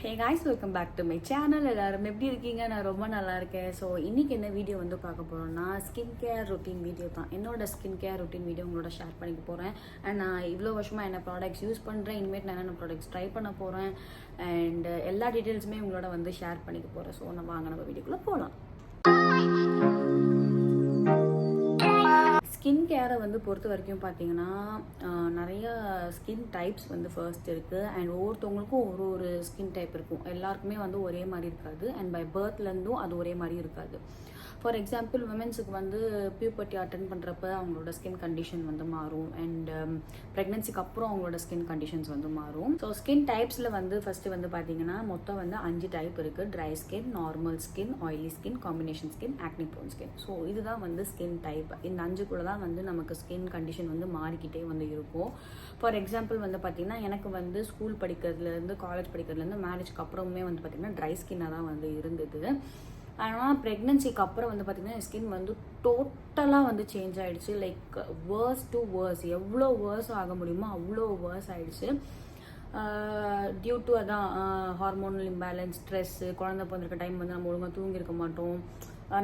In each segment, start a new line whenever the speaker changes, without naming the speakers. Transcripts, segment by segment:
Hey guys, welcome back to my channel. எல்லாரும் எப்படி இருக்கீங்க? நான் ரொம்ப நல்லா இருக்கேன். ஸோ இன்னைக்கு என்ன வீடியோ வந்து பார்க்க போறோம்னா ஸ்கின் கேர் ரொட்டீன் வீடியோ தான். என்னோட ஸ்கின் கேர் ரொட்டீன் வீடியோ உங்களோட ஷேர் பண்ணிக்க போறேன். அண்ட் நான் இவ்வளோ வருஷமா என்ன ப்ராடக்ட்ஸ் யூஸ் பண்றேன், இனிமேட் நான் என்ன ப்ராடக்ட்ஸ் ட்ரை பண்ண போறேன் அண்ட் எல்லா டீட்டெயில்ஸுமே உங்களோட வந்து ஷேர் பண்ணிக்க போறேன். ஸோ நம்ம வீடியோக்குள்ள போகலாம். ஸ்கின் கேரை வந்து பொறுத்த வரைக்கும் பார்த்தீங்கன்னா நிறைய ஸ்கின் டைப்ஸ் வந்து ஃபர்ஸ்ட் இருக்குது. அண்ட் ஒவ்வொருத்தவங்களுக்கும் ஒரு ஸ்கின் டைப் இருக்கும். எல்லாருக்குமே வந்து ஒரே மாதிரி இருக்காது. அண்ட் பை பர்த்லேருந்தும் அது ஒரே மாதிரி இருக்காது. ஃபார் எக்ஸாம்பிள் விமென்ஸுக்கு வந்து பியூபர்ட்டி அட்டன் பண்ணுறப்ப அவங்களோட ஸ்கின் கண்டிஷன் வந்து மாறும். அண்ட் ப்ரெக்னன்சிக்கு அப்புறம் அவங்களோட ஸ்கின் கண்டிஷன்ஸ் வந்து மாறும். ஸோ ஸ்கின் டைப்ஸில் வந்து ஃபஸ்ட்டு வந்து பார்த்தீங்கன்னா மொத்தம் வந்து 5 டைப் இருக்குது. Dry skin, normal skin, oily skin, combination skin, acne prone skin. So இதுதான் வந்து ஸ்கின் டைப். இந்த 5 தான் வந்து நமக்கு ஸ்கின் கண்டிஷன் வந்து மாறிக்கிட்டே வந்து இருக்கும். ஃபார் எக்ஸாம்பிள் வந்து பார்த்தீங்கன்னா எனக்கு வந்து ஸ்கூல் படிக்கிறதுலேருந்து காலேஜ் படிக்கிறதுலேருந்து மேரேஜ்க்கு அப்புறமே வந்து பார்த்தீங்கன்னா ட்ரை ஸ்கின்னாக தான் வந்து இருந்தது. ஆனால் ப்ரெக்னன்சிக்கு அப்புறம் வந்து பார்த்திங்கன்னா ஸ்கின் வந்து டோட்டலாக வந்து சேஞ்ச் ஆகிடுச்சு. லைக் வேர்ஸ் டு வேர்ஸ், எவ்வளோ வேர்ஸ் ஆக முடியுமோ அவ்வளோ வேர்ஸ் ஆகிடுச்சு. டியூ டு அதான் ஹார்மோனல் இம்பேலன்ஸ், ஸ்ட்ரெஸ்ஸு, குழந்தை பிறந்திருக்க டைம் வந்து நம்ம ஒழுங்காக தூங்கியிருக்க மாட்டோம்,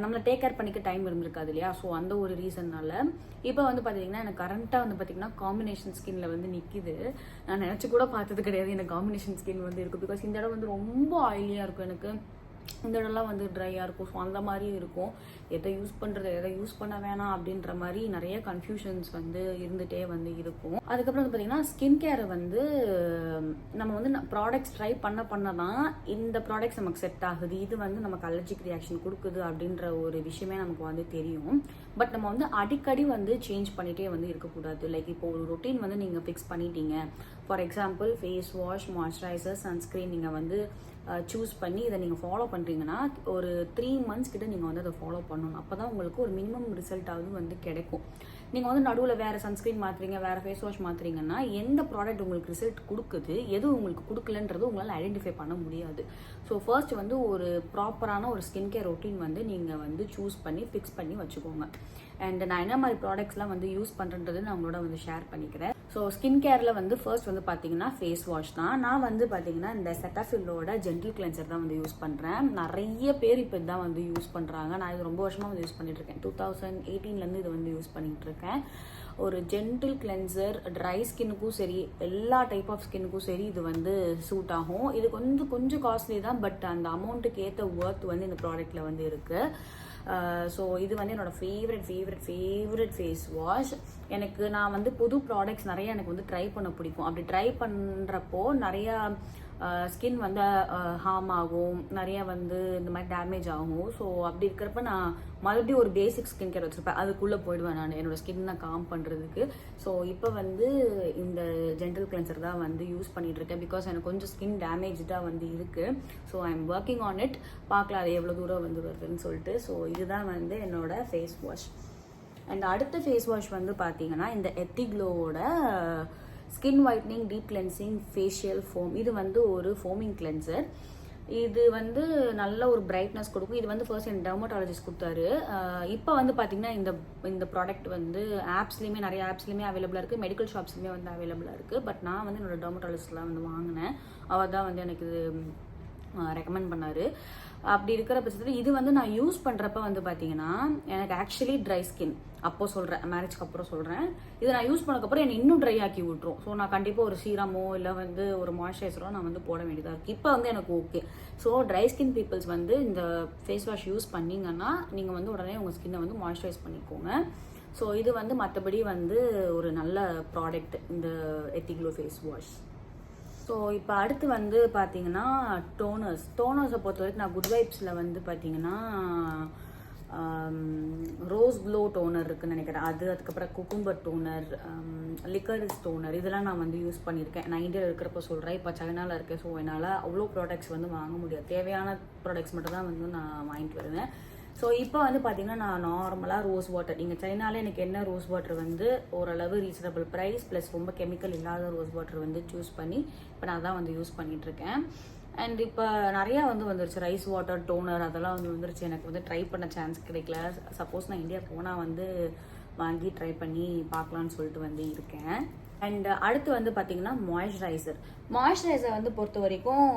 நம்மளை டேக் கேர் பண்ணிக்க டைம் இருந்திருக்காது இல்லையா. ஸோ அந்த ஒரு ரீசன்னால இப்போ வந்து பார்த்தீங்கன்னா எனக்கு கரண்ட்டாக வந்து பார்த்தீங்கன்னா காம்பினேஷன் ஸ்கின்ல வந்து நிற்கிது. நான் நினச்சி கூட பார்த்தது கிடையாது எனக்கு காம்பினேஷன் ஸ்கின் வந்து இருக்குது. பிகாஸ் இந்த இடம் வந்து ரொம்ப ஆயிலியாக இருக்கும், எனக்கு இந்த இடம்லாம் வந்து ட்ரையாக இருக்கும். ஸோ அந்த மாதிரியும் இருக்கும். எதை யூஸ் பண்ணுறது, எதை யூஸ் பண்ண வேணாம் அப்படின்ற மாதிரி நிறைய கன்ஃபியூஷன்ஸ் வந்து இருந்துகிட்டே வந்து இருக்கும். அதுக்கப்புறம் வந்து பார்த்தீங்கன்னா ஸ்கின் கேரை வந்து நம்ம வந்து ப்ராடக்ட்ஸ் ட்ரை பண்ண தான் இந்த ப்ராடக்ட்ஸ் நமக்கு செட் ஆகுது, இது வந்து நமக்கு அலர்ஜிக் ரியாக்ஷன் கொடுக்குது அப்படின்ற ஒரு விஷயமே நமக்கு வந்து தெரியும். பட் நம்ம வந்து அடிக்கடி வந்து சேஞ்ச் பண்ணிகிட்டே வந்து இருக்கக்கூடாது. லைக் இப்போ ஒரு ரொட்டீன் வந்து நீங்கள் ஃபிக்ஸ் பண்ணிட்டீங்க. For example face wash, moisturiser, sunscreen நீங்கள் வந்து சூஸ் பண்ணி இதை நீங்கள் ஃபாலோ பண்ணுறீங்கன்னா ஒரு 3 months கிட்ட நீங்கள் வந்து அதை ஃபாலோ பண்ணணும். அப்போ தான் உங்களுக்கு ஒரு மினிமம் ரிசல்ட்டாவது வந்து கிடைக்கும். நீங்கள் வந்து நடுவில் வேறு சன்ஸ்க்ரீன் மாற்றுறீங்க, வேறு ஃபேஸ் வாஷ் மாற்றுறீங்கன்னா எந்த ப்ராடக்ட் உங்களுக்கு ரிசல்ட் கொடுக்குது, எது உங்களுக்கு கொடுக்கலன்றது உங்களால் ஐடென்டிஃபை பண்ண முடியாது. ஸோ ஃபர்ஸ்ட் வந்து ஒரு ப்ராப்பரான ஒரு ஸ்கின் கேர் ரொட்டீன் வந்து நீங்கள் வந்து சூஸ் பண்ணி ஃபிக்ஸ் பண்ணி வச்சுக்கோங்க. அண்ட் நான் என்ன மாதிரி ப்ராடக்ட்ஸ்லாம் வந்து யூஸ் பண்ணுறது நான் உங்களோட வந்து ஷேர் பண்ணிக்கிறேன். ஸோ ஸ்கின் கேரில் வந்து ஃபர்ஸ்ட் வந்து பார்த்தீங்கன்னா ஃபேஸ் வாஷ் தான். நான் வந்து பார்த்தீங்கன்னா இந்த செட்டாஃபில்லோட ஜென்டில் கிளென்சர் தான் வந்து யூஸ் பண்ணுறேன். நிறைய பேர் இப்போ இதுதான் வந்து யூஸ் பண்ணுறாங்க. நான் இது ரொம்ப வருஷமாக வந்து யூஸ் பண்ணிட்டு இருக்கேன். 2018 இதை வந்து யூஸ் பண்ணிட்டு இருக்கேன். ஒரு ஜென்டில் கிளென்சர் ட்ரை ஸ்கின்னுக்கும் சரி, எல்லா டைப் ஆஃப் ஸ்கின்னுக்கும் சரி இது வந்து சூட் ஆகும். இது கொஞ்சம் காஸ்ட்லி தான், பட் அந்த அமௌண்ட்டுக்கு ஏற்ற ஒர்த் வந்து இந்த ப்ராடக்ட்டில் வந்து இருக்குது. ஸோ இது வந்து என்னோட ஃபேவரட் ஃபேஸ் வாஷ். நான் வந்து புது ப்ராடக்ட்ஸ் நிறைய எனக்கு வந்து ட்ரை பண்ண பிடிக்கும். அப்படி ட்ரை பண்ணுறப்போ நிறையா ஸ்கின் வந்து ஹார்ம் ஆகும், நிறைய வந்து இந்த மாதிரி டேமேஜ் ஆகும். ஸோ அப்படி இருக்கிறப்ப நான் மறுபடியும் ஒரு பேசிக் ஸ்கின் கேர் வச்சுருப்பேன், அதுக்குள்ளே போயிடுவேன் நான் என்னோட ஸ்கின்னை காம் பண்ணுறதுக்கு. ஸோ இப்போ வந்து இந்த ஜென்டில் கிளென்சர் தான் வந்து யூஸ் பண்ணிட்டு இருக்கேன். பிகாஸ் எனக்கு கொஞ்சம் ஸ்கின் டேமேஜாக வந்து இருக்குது. So I am working on it. பார்க்கலாம் அது எவ்வளோ தூரம் வந்து வருதுன்னு சொல்லிட்டு. ஸோ இதுதான் வந்து என்னோட ஃபேஸ் வாஷ். அண்ட் அடுத்த ஃபேஸ் வாஷ் வந்து பார்த்தீங்கன்னா இந்த எத்திக்ளோவோட skin whitening deep cleansing facial foam. இது வந்து ஒரு ஃபோமிங் கிளென்சர். இது வந்து நல்ல ஒரு பிரைட்னஸ் கொடுக்கும். இது வந்து ஃபர்ஸ்ட் என் டெர்மட்டாலஜிஸ்ட் கொடுத்தாரு. இப்போ வந்து பார்த்தீங்கன்னா இந்த ப்ராடக்ட் வந்து நிறைய ஆப்ஸ்லையுமே அவைலபிளாக இருக்குது, மெடிக்கல் ஷாப்ஸ்லையுமே வந்து அவைலபிளாக இருக்குது. பட் நான் வந்து என்னோட டெர்மட்டாலஜிஸ்ட்லாம் வந்து வாங்கினேன். அவர் தான் வந்து எனக்கு இது ரெக்கமெண்ட் பண்ணார். அப்படி இருக்கிற பட்சத்தில் இது வந்து நான் யூஸ் பண்ணுறப்ப வந்து பார்த்தீங்கன்னா எனக்கு ஆக்சுவலி ட்ரை ஸ்கின். அப்போ சொல்கிறேன், மேரேஜ்க்கு அப்புறம் சொல்கிறேன். இதை நான் யூஸ் பண்ணக்கப்புறம் என்னை இன்னும் ட்ரை ஆக்கி விட்டுரும். ஸோ நான் கண்டிப்பாக ஒரு சீரமோ இல்லை வந்து ஒரு மாய்ஸ்சரைசரோ நான் வந்து போட வேண்டியதாக இருக்குது. இப்போ வந்து எனக்கு okay. So dry skin peoples வந்து இந்த ஃபேஸ் வாஷ் யூஸ் பண்ணிங்கன்னா நீங்கள் வந்து உடனே உங்கள் ஸ்கின்னை வந்து மாய்ஸ்சரைஸ் பண்ணிக்கோங்க. ஸோ இது வந்து மற்றபடி வந்து ஒரு நல்ல ப்ராடக்ட் இந்த எத்திக்ளோ ஃபேஸ் வாஷ். ஸோ இப்போ அடுத்து வந்து பார்த்தீங்கன்னா டோனர்ஸை பொறுத்த வரைக்கும் நான் குட் வைப்ஸில் வந்து பார்த்தீங்கன்னா ரோஸ் க்ளோ டோனர் இருக்குன்னு நினைக்கிறேன். அதுக்கப்புறம் குக்கும்பர் டோனர், லிக்கரிஸ் டோனர், இதெல்லாம் நான் வந்து யூஸ் பண்ணியிருக்கேன். நான் இந்தியாவில் இருக்கிறப்ப சொல்கிறேன். இப்போ சைனாவில் இருக்கேன். ஸோ என்னால் அவ்வளோ ப்ராடக்ட்ஸ் வந்து வாங்க முடியாது. தேவையான ப்ராடக்ட்ஸ் மட்டும் தான் வந்து நான் வாங்கிட்டு வருவேன். ஸோ இப்போ வந்து பார்த்தீங்கன்னா நான் நார்மலாக ரோஸ் வாட்டர், நீங்கள் சைனாலே எனக்கு என்ன ரோஸ் வாட்டர் வந்து ஓரளவு ரீசனபிள் ப்ரைஸ் ப்ளஸ் ரொம்ப கெமிக்கல் இல்லாத ரோஸ் வாட்டர் வந்து சூஸ் பண்ணி இப்போ நான் தான் வந்து யூஸ் பண்ணிகிட்ருக்கேன். அண்ட் இப்போ நிறையா வந்து வந்துருச்சு ரைஸ் வாட்டர் டோனர், அதெல்லாம் வந்து வந்துருச்சு. எனக்கு வந்து ட்ரை பண்ண சான்ஸ் கிடைக்கல. சப்போஸ் நான் இந்தியா போனால் வந்து வாங்கி ட்ரை பண்ணி பார்க்கலான்னு சொல்லிட்டு வந்து இருக்கேன். அண்ட் அடுத்து வந்து பார்த்தீங்கன்னா மாய்ஸ்சரைசர் வந்து பொறுத்த வரைக்கும்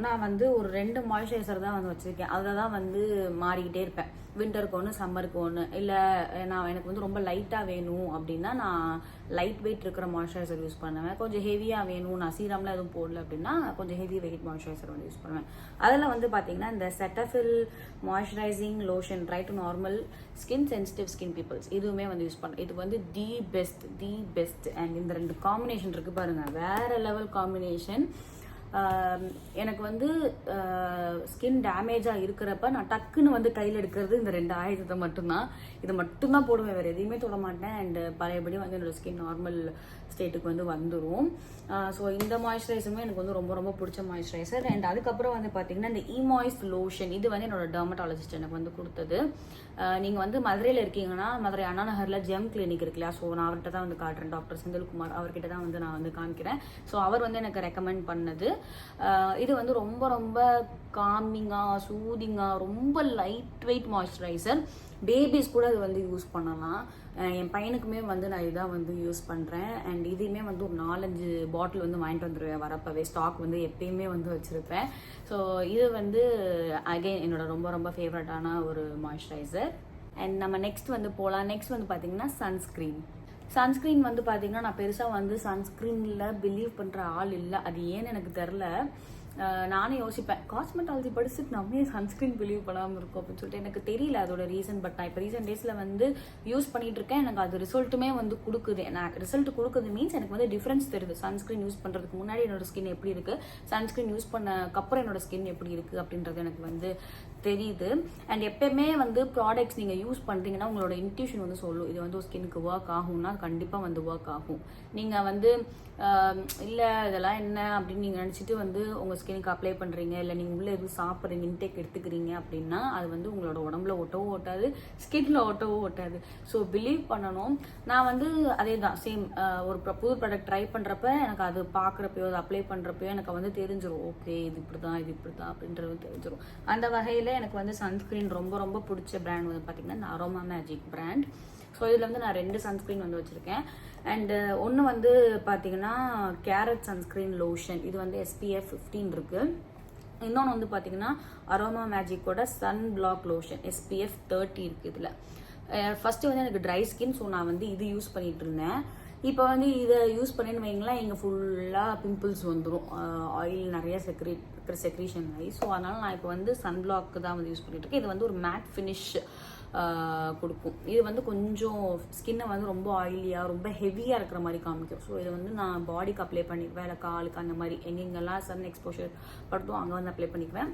நான் வந்து ஒரு 2 மாய்ஸ்சரைசர் தான் வந்து வச்சுருக்கேன். அதில் தான் வந்து மாறிக்கிட்டே இருப்பேன். வின்டருக்கு ஒன்று, சம்மருக்கு ஒன்று. இல்லை எனக்கு வந்து ரொம்ப லைட்டாக வேணும் அப்படின்னா நான் லைட் வெயிட் இருக்கிற மாய்ஸ்சரைசர் யூஸ் பண்ணுவேன். கொஞ்சம் ஹெவியாக வேணும், நான் சீரம்லாம் எதுவும் போடல அப்படின்னா கொஞ்சம் ஹெவி வெயிட் மாய்ஸ்சரைசர் வந்து யூஸ் பண்ணுவேன். அதில் வந்து பார்த்தீங்கன்னா இந்த Cetaphil moisturising lotion dry to normal skin sensitive skin peoples இதுவுமே வந்து யூஸ் பண்ணுறேன். இது வந்து தி பெஸ்ட். அண்ட் இந்த 2 காம்பினேஷன் இருக்குது பாருங்கள், வேற லெவல் காம்பினேஷன். எனக்கு வந்து ஸ்கின் டேமேஜாக இருக்கிறப்ப நான் டக்குன்னு வந்து கையில் எடுக்கிறது இந்த 2 ஆயுதத்தை மட்டும்தான். இது மட்டும்தான் போடுவேன், வேறு எதையுமே தொட மாட்டேன். அண்ட் பழையபடி வந்து என்னோட ஸ்கின் நார்மல் ஸ்டேட்டுக்கு வந்து வந்துடும். ஸோ இந்த மாய்ஸ்சரைசருமே எனக்கு வந்து ரொம்ப ரொம்ப பிடிச்ச மாய்ஸ்சரைசர். அண்ட் அதுக்கப்புறம் வந்து பார்த்தீங்கன்னா இந்த இமாய்ஸ்ட் லோஷன், இது வந்து என்னோட டெர்மட்டாலஜிஸ்ட் எனக்கு வந்து கொடுத்தது. நீங்கள் வந்து மதுரையில் இருக்கீங்கன்னா மதுரை அண்ணா நகரில் ஜெம் கிளினிக் இருக்கு இல்லையா, ஸோ நான் அவர்கிட்ட தான் வந்து காட்டுறேன். டாக்டர் செந்தில்குமார் அவர்கிட்ட தான் வந்து நான் வந்து காமிக்கிறேன். ஸோ அவர் வந்து எனக்கு ரெக்கமெண்ட் பண்ணது. இது வந்து ரொம்ப ரொம்ப காமிங்காக சூதிங்காக ரொம்ப லைட் வெயிட் மாய்ஸ்சரைசர். பேபிஸ் கூட இது வந்து யூஸ் பண்ணலாம். என் பையனுக்குமே வந்து நான் இதான் வந்து யூஸ் பண்ணுறேன். அண்ட் இதையுமே வந்து ஒரு 4-5 பாட்டில் வந்து வாங்கிட்டு வந்துடுவேன் வரப்பவே. ஸ்டாக் வந்து எப்பயுமே வந்து வச்சுருப்பேன். ஸோ இது வந்து அகெயின் என்னோட ரொம்ப ரொம்ப ஃபேவரட்டான ஒரு மாய்ஸ்சரைசர். அண்ட் நம்ம நெக்ஸ்ட் வந்து போகலாம். நெக்ஸ்ட் வந்து பார்த்தீங்கன்னா சன்ஸ்க்ரீன் வந்து பார்த்தீங்கன்னா நான் பெருசாக வந்து சன்ஸ்க்ரீனில் பிலீவ் பண்ணுற ஆள் இல்லை. அது ஏன்னு எனக்கு தெரில. நானே யோசிப்பேன், காஸ்மெட்டாலஜி படிச்சுட்டு நம்ம சன்ஸ்க்ரீன் பிலீவ் பண்ணாமல் இருக்கும் அப்படின்னு சொல்லிட்டு. எனக்கு தெரியல அதோட ரீசன். பட் நான் இப்போ ரீசன்ட் டேஸில் வந்து யூஸ் பண்ணிட்டு இருக்கேன். எனக்கு அது ரிசல்ட்டுமே வந்து கொடுக்குது. நான் ரிசல்ட் கொடுக்குது மீன்ஸ் எனக்கு வந்து டிஃப்ரென்ஸ் தெரியுது. சன்ஸ்க்ரீன் யூஸ் பண்ணுறதுக்கு முன்னாடி என்னோட ஸ்கின் எப்படி இருக்குது, சன்ஸ்க்ரீன் யூஸ் பண்ணக்கப்புறம் என்னோட ஸ்கின் எப்படி இருக்குது அப்படின்றது எனக்கு வந்து தெரியுது. அண்ட் எப்பயுமே வந்து ப்ராடக்ட்ஸ் நீங்கள் யூஸ் பண்ணுறீங்கன்னா உங்களோட இன்ட்யூஷன் வந்து சொல்லும் இது வந்து ஒரு ஸ்கின்னுக்கு ஒர்க் ஆகும்னா கண்டிப்பாக வந்து ஒர்க் ஆகும். நீங்கள் வந்து இல்லை இதெல்லாம் என்ன அப்படின்னு நீங்கள் நினச்சிட்டு வந்து உங்கள் ஸ்கின்னுக்கு அப்ளை பண்ணுறீங்க, இல்லை நீங்கள் உள்ளே எதுவும் சாப்பிட்றீங்க, இன்டேக் எடுத்துக்கிறீங்க அப்படின்னா அது வந்து உங்களோட உடம்புல ஒட்டவும் ஓட்டாது, ஸ்கின்ல ஒட்டவும் ஓட்டாது. ஸோ பிலீவ் பண்ணணும். நான் வந்து அதே தான் சேம் ஒரு புது ப்ராடக்ட் ட்ரை பண்ணுறப்ப எனக்கு அது பார்க்குறப்பயோ அது அப்ளை பண்ணுறப்பயோ எனக்கு வந்து தெரிஞ்சிடும், ஓகே இது இப்படி தான் அப்படின்றது தெரிஞ்சிடும். அந்த வகையில் எனக்கு வந்து சன்ஸ்க்ரீன் ரொம்ப ரொம்ப பிடிச்ச பிராண்ட் வந்து பார்த்தீங்கன்னா இந்த அரோமா மேஜிக் பிராண்ட். ஸோ இதில் வந்து நான் 2 சன்ஸ்க்ரீன் வந்து வச்சுருக்கேன். அண்டு ஒன்று வந்து பார்த்தீங்கன்னா கேரட் சன்ஸ்க்ரீன் லோஷன், இது வந்து SPF 15 இருக்குது. இன்னொன்று வந்து பார்த்தீங்கன்னா அரோமா மேஜிக்கோட சன் பிளாக் லோஷன் SPF 30 இருக்குது. இதில் ஃபஸ்ட்டு வந்து எனக்கு ட்ரை ஸ்கின், ஸோ நான் வந்து இது யூஸ் பண்ணிகிட்டு இருந்தேன். இப்போ வந்து இதை யூஸ் பண்ணின்னு வைங்களேன், இங்கே ஃபுல்லாக பிம்பிள்ஸ் வந்துடும், ஆயில் நிறைய செக்ரீஷன் ஆகி. ஸோ அதனால் நான் இப்போ வந்து சன் பிளாக் தான் வந்து யூஸ் பண்ணிட்டு இருக்கேன். இது வந்து ஒரு மேட் ஃபினிஷ் கொடுக்கும். இது வந்து கொஞ்சம் ஸ்கின்னை வந்து ரொம்ப ஆயிலியாக ரொம்ப ஹெவியாக இருக்கிற மாதிரி காமிக்கும். ஸோ இதை வந்து நான் பாடிக்கு அப்ளை பண்ணிக்குவேன், இல்லை காலுக்கு அந்த மாதிரி எங்கெங்கெல்லாம் சன் எக்ஸ்போஷர் படுத்தும் அங்கே வந்து அப்ளை பண்ணிக்குவேன்.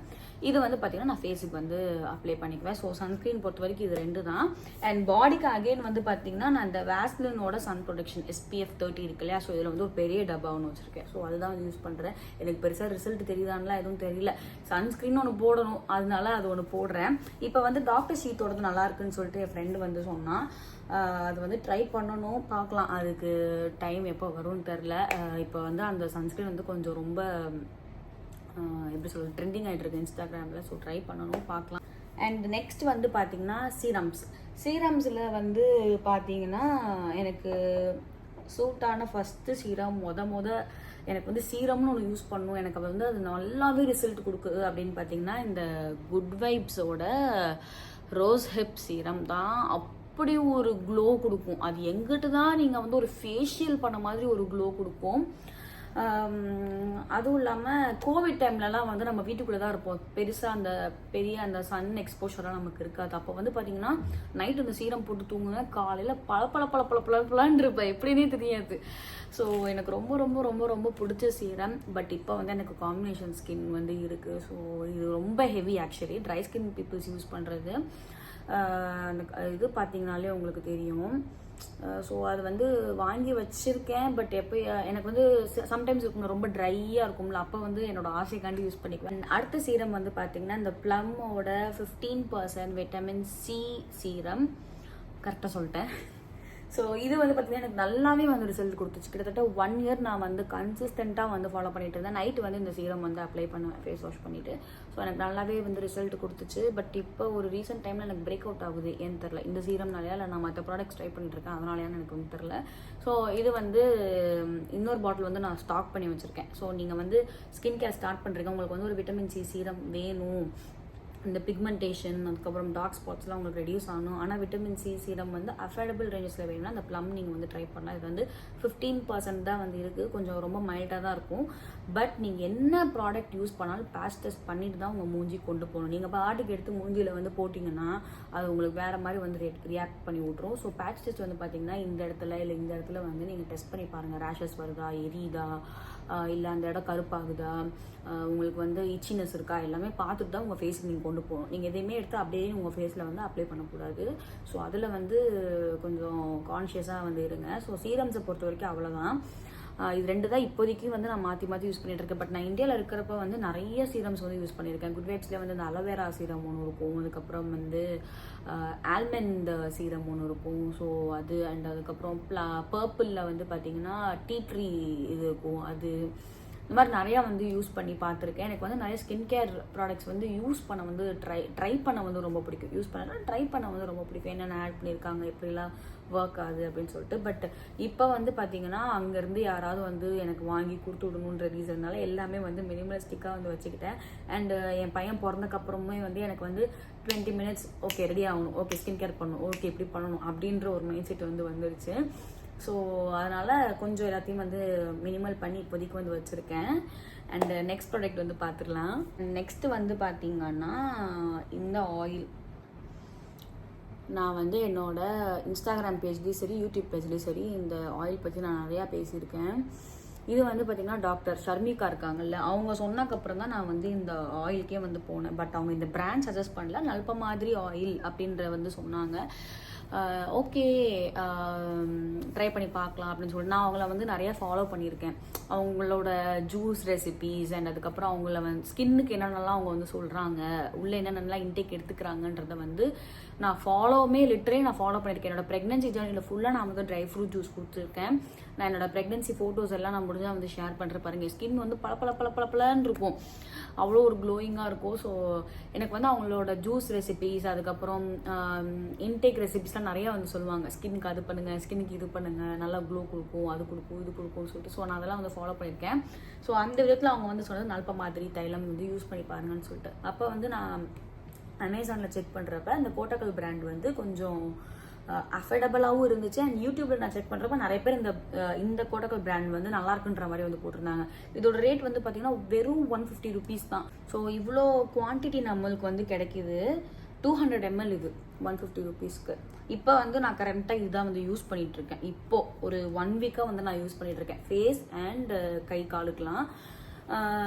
இது வந்து பார்த்தீங்கன்னா நான் ஃபேஸுக்கு வந்து அப்ளை பண்ணிக்குவேன். ஸோ சன்ஸ்க்ரீன் பொறுத்த வரைக்கும் இது 2 தான். அண்ட் பாடிக்கு அகெயின் வந்து பார்த்தீங்கன்னா நான் இந்த வேஸ்லினோட சன் ப்ரொடெக்ஷன் SPF 30 இருக்கு இல்லையா, ஸோ இதில் வந்து ஒரு பெரிய டப்பா ஒன்று வச்சுருக்கேன். ஸோ அதுதான் வந்து யூஸ் பண்ணுறேன். எனக்கு பெருசாக ரிசல்ட் தெரியுதான்லாம் எதுவும் தெரியல. சன்ஸ்க்ரீன் ஒன்று போடணும், அதனால அது ஒன்று போடுறேன். இப்போ வந்து டாக்டர் ஷீத்தோடது நல்லா இருக்குன்னு சொல்லிட்டு என் ஃப்ரெண்டு வந்து சொன்னான். அது வந்து ட்ரை பண்ணணும், பார்க்கலாம். அதுக்கு டைம் எப்போ வரும்னு தெரில. இப்போ வந்து அந்த சன்ஸ்க்ரீன் வந்து கொஞ்சம் ரொம்ப எப்படி சொல்கிறது ட்ரெண்டிங் ஆகிட்டு இருக்கு இன்ஸ்டாகிராமில். ஸோ ட்ரை பண்ணணும், பார்க்கலாம். அண்ட் நெக்ஸ்ட் வந்து பார்த்தீங்கன்னா சீரம்ஸில் வந்து பார்த்தீங்கன்னா எனக்கு சூட்டான ஃபஸ்ட்டு சீரம் எனக்கு வந்து சீரம்னு ஒன்று யூஸ் பண்ணணும், எனக்கு வந்து அது நல்லாவே ரிசல்ட் கொடுக்குது அப்படின்னு பார்த்தீங்கன்னா இந்த குட் வைப்ஸோட ரோஸ் ஹிப் சீரம் தான். அப்படி ஒரு க்ளோ கொடுக்கும். அது எங்கிட்ட தான் நீங்கள் வந்து ஒரு ஃபேஷியல் பண்ண மாதிரி ஒரு க்ளோ கொடுக்கும். அதுவும் இல்லாமல் கோவிட் டைம்லலாம் வந்து நம்ம வீட்டுக்குள்ளே தான் இருப்போம், பெருசாக அந்த பெரிய அந்த சன் எக்ஸ்போஷராக நமக்கு இருக்காது. அப்போ வந்து பார்த்தீங்கன்னா நைட்டு இந்த சீரம் போட்டு தூங்குங்க, காலையில் பளபளன்னு இருப்பேன், எப்படின்னே தெரியாது. ஸோ எனக்கு ரொம்ப ரொம்ப ரொம்ப ரொம்ப பிடிச்ச சீரம். பட் இப்போ வந்து எனக்கு காம்பினேஷன் ஸ்கின் வந்து இருக்குது. ஸோ இது ரொம்ப heavy actually, dry skin peoples use பண்ணுறது. இது பார்த்தீங்கனாலே உங்களுக்கு தெரியும். ஸோ அது வந்து வாங்கி வச்சுருக்கேன். பட் எப்போ எனக்கு வந்து சம்டைம்ஸ் இருக்கும் ரொம்ப ட்ரையாக இருக்கும்ல, அப்போ வந்து என்னோட ஆசைக்காண்டி யூஸ் பண்ணிக்குவேன். அடுத்த சீரம் வந்து பார்த்தீங்கன்னா இந்த ப்ளம்மோட 15% விட்டமின் C சீரம். கரெக்டாக சொல்லிட்டேன். ஸோ இது வந்து பார்த்தீங்கன்னா எனக்கு நல்லாவே வந்து ரிசல்ட் கொடுத்துச்சு. கிட்டத்தட்ட 1 இயர் நான் வந்து கன்சிஸ்டண்ட்டாக வந்து ஃபாலோ பண்ணிட்டு இருந்தேன். நைட்டு வந்து இந்த சீரம் வந்து அப்ளை பண்ணுவேன் ஃபேஸ் வாஷ் பண்ணிவிட்டு. ஸோ எனக்கு நல்லாவே வந்து ரிசல்ட் கொடுத்துச்சு. பட் இப்போ ஒரு ரீசெண்ட் டைமில் எனக்கு பிரேக் அவுட் ஆகுது, ஏன்னு தெரில. இந்த சீரம்னாலையா இல்லை நான் மற்ற ப்ராடக்ட்ஸ் ட்ரை பண்ணிட்டு இருக்கேன் அதனாலயான்னு எனக்கு வந்து தெரில. ஸோ இது வந்து இன்னொரு பாட்டில் வந்து நான் ஸ்டாக் பண்ணி வச்சுருக்கேன். ஸோ நீங்கள் வந்து ஸ்கின் கேர் ஸ்டார்ட் பண்ணுறீங்க, உங்களுக்கு வந்து ஒரு விட்டமின் சி சீரம் வேணும், இந்த பிக்மெண்டேஷன் அதுக்கப்புறம் டார்க் ஸ்பாட்ஸ்லாம் உங்களுக்கு ரெடியூஸ் ஆகணும், ஆனால் விட்டமின் சி சீரம் வந்து அஃபோர்டபுள் ரேஞ்சஸில் வேணும்னா அந்த ப்ளம் நீங்கள் வந்து ட்ரை பண்ணலாம். இது வந்து 15% தான் வந்து இருக்குது, கொஞ்சம் ரொம்ப மைல்டாக தான் இருக்கும். பட் நீங்கள் என்ன ப்ராடக்ட் யூஸ் பண்ணாலும் பேட்ச் டெஸ்ட் பண்ணிட்டு தான் உங்கள் மூஞ்சி கொண்டு போகணும். நீங்கள் பாட்டுக்கு எடுத்து மூஞ்சியில் வந்து போட்டிங்கன்னா அது உங்களுக்கு வேறு மாதிரி வந்து ரியாக்ட் பண்ணி விட்ரும். ஸோ பேட்ச் டெஸ்ட் வந்து பார்த்தீங்கன்னா இந்த இடத்துல இல்லை இந்த இடத்துல வந்து நீங்கள் டெஸ்ட் பண்ணி பாருங்கள். ரேஷஸ் வருதா, எரியுதா, இல்லை அந்த இடம் கருப்பாகுதா, உங்களுக்கு வந்து இச்சினஸ் இருக்கா, எல்லாமே பார்த்துட்டு தான் உங்கள் ஃபேஸுக்கு நீங்கள் கொண்டு போகணும். நீங்கள் எதையுமே எடுத்து அப்படியே உங்கள் ஃபேஸில் வந்து அப்ளை பண்ணக்கூடாது. ஸோ அதில் வந்து கொஞ்சம் கான்ஷியஸாக வந்து இருங்க. ஸோ சீரம்ஸை பொறுத்த வரைக்கும் அவ்வளோதான். இது 2 தான் இப்போதைக்கு வந்து நான் மாற்றி யூஸ் பண்ணிட்டு இருக்கேன். பட் நான் இந்தியாவில் இருக்கிறப்ப வந்து நிறைய சீரம்ஸ் வந்து யூஸ் பண்ணியிருக்கேன். குட் வைப்ஸில் வந்து இந்த அலோவேரா சீரம் ஒன்று இருக்கும், அதுக்கப்புறம் வந்து ஆல்மண்ட் சீரம் ஒன்று இருக்கும். ஸோ அது அண்ட் அதுக்கப்புறம் பர்பிளில் வந்து பார்த்தீங்கன்னா டீ ட்ரீ இது இருக்கும். அது இந்த மாதிரி நிறையா வந்து யூஸ் பண்ணி பார்த்துருக்கேன். எனக்கு வந்து நிறைய ஸ்கின் கேர் ப்ராடக்ட்ஸ் வந்து யூஸ் பண்ண வந்து ட்ரை பண்ண வந்து ரொம்ப பிடிக்கும். யூஸ் பண்ண ட்ரை பண்ண வந்து ரொம்ப பிடிக்கும். என்னென்ன ஆட் பண்ணியிருக்காங்க, எப்படிலாம் ஒர்க் ஆகுது அப்படின்னு சொல்லிட்டு. பட் இப்போ வந்து பார்த்தீங்கன்னா அங்கேருந்து யாராவது வந்து எனக்கு வாங்கி கொடுத்து விடணுன்ற ரீசன்னால எல்லாமே வந்து மினிமலிஸ்டிக்காக வந்து வச்சுக்கிட்டேன். அண்டு என் பையன் பிறந்தக்கப்புறமே வந்து எனக்கு வந்து 20 minutes ஓகே ரெடி ஆகணும், ஓகே ஸ்கின் கேர் பண்ணணும், ஓகே இப்படி பண்ணணும் அப்படின்ற ஒரு மைண்ட் செட் வந்து வந்துடுச்சு. ஸோ அதனால் கொஞ்சம் எல்லாத்தையும் வந்து மினிமல் பண்ணி இப்போதைக்கு வந்து வச்சுருக்கேன். அண்ட் நெக்ஸ்ட் ப்ராடக்ட் வந்து பார்த்துடலாம். நெக்ஸ்ட்டு வந்து பார்த்தீங்கன்னா இந்த ஆயில் நான் வந்து என்னோட இன்ஸ்டாகிராம் பேஜ்லேயும் சரி யூடியூப் பேஜ்லேயும் சரி இந்த ஆயில் பற்றி நான் நிறையா பேசியிருக்கேன். இது வந்து பார்த்தீங்கன்னா டாக்டர் ஷர்மிகா இருக்காங்கல்ல, அவங்க சொன்னதுக்கப்புறம் தான் நான் வந்து இந்த ஆயிலுக்கே வந்து போனேன். பட் அவங்க இந்த பிராண்ட் சஜஸ்ட் பண்ணல, நல்ப மாதிரி ஆயில் அப்படின்ற வந்து சொன்னாங்க. ஓகே ட்ரை பண்ணி பார்க்கலாம் அப்படின்னு சொல்லிட்டு நான் அவங்கள வந்து நிறையா ஃபாலோ பண்ணியிருக்கேன். அவங்களோட ஜூஸ் ரெசிபீஸ் அண்ட் அதுக்கப்புறம் அவங்கள வந்து ஸ்கின்னுக்கு என்னென்னலாம் அவங்க வந்து சொல்கிறாங்க, உள்ளே என்னென்னலாம் இன்டேக் எடுத்துக்கிறாங்கன்றத வந்து நான் லிட்டரே நான் ஃபாலோ பண்ணியிருக்கேன். என்னோட ப்ரெக்னன்சி ஜேர்னியில் ஃபுல்லாக நான் வந்து ட்ரை ஃப்ரூட் ஜூஸ் கொடுத்துருக்கேன். நான் என்னோட ப்ரெக்னன்சி ஃபோட்டோஸ் எல்லாம் நான் முடிஞ்சால் வந்து ஷேர் பண்ணுறேன் பாருங்க. ஸ்கின் வந்து பளபளன்னு இருக்கும், அவ்வளோ ஒரு க்ளோயிங்காக இருக்கும். ஸோ எனக்கு வந்து அவங்களோட ஜூஸ் ரெசிபீஸ் அதுக்கப்புறம் இன்டேக் ரெசிபீஸ்லாம் நிறையா வந்து சொல்லுவாங்க. ஸ்கின்னுக்கு அது பண்ணுங்கள், ஸ்கின்னுக்கு இது பண்ணுங்கள், நல்லா க்ளோ கொடுக்கும், அது கொடுக்கும், இது கொடுக்கும்னு சொல்லிட்டு. ஸோ நான் அதெல்லாம் வந்து ஃபாலோ பண்ணியிருக்கேன். ஸோ அந்த விதத்தில் அவங்க வந்து சொன்னது நல்ப மாதிரி தைலம் வந்து யூஸ் பண்ணி பாருங்கன்னு சொல்லிட்டு. அப்போ வந்து நான் அமேசானில் செக் பண்ணுறப்ப இந்த கோட்டக்கல் பிராண்ட் வந்து கொஞ்சம் அஃபோர்டபுளாகவும் இருந்துச்சு. அண்ட் யூடியூப்ல நான் செக் பண்ணுறப்ப நிறைய பேர் இந்த கோட்டக்கல் பிராண்ட் வந்து நல்லா இருக்குன்ற மாதிரி வந்து போட்டிருந்தாங்க. இதோட ரேட் வந்து பார்த்தீங்கன்னா வெறும் 150 rupees தான். ஸோ இவ்வளோ குவான்டிட்டி நம்மளுக்கு வந்து கிடைக்கிது. 200 ml இது 150 rupeesக்கு. இப்போ வந்து நான் கரெக்டாக இதுதான் வந்து யூஸ் பண்ணிட்டு இருக்கேன். இப்போ ஒரு 1 week வந்து நான் யூஸ் பண்ணிட்டு இருக்கேன் ஃபேஸ் அண்ட் கை காலுக்கெலாம்.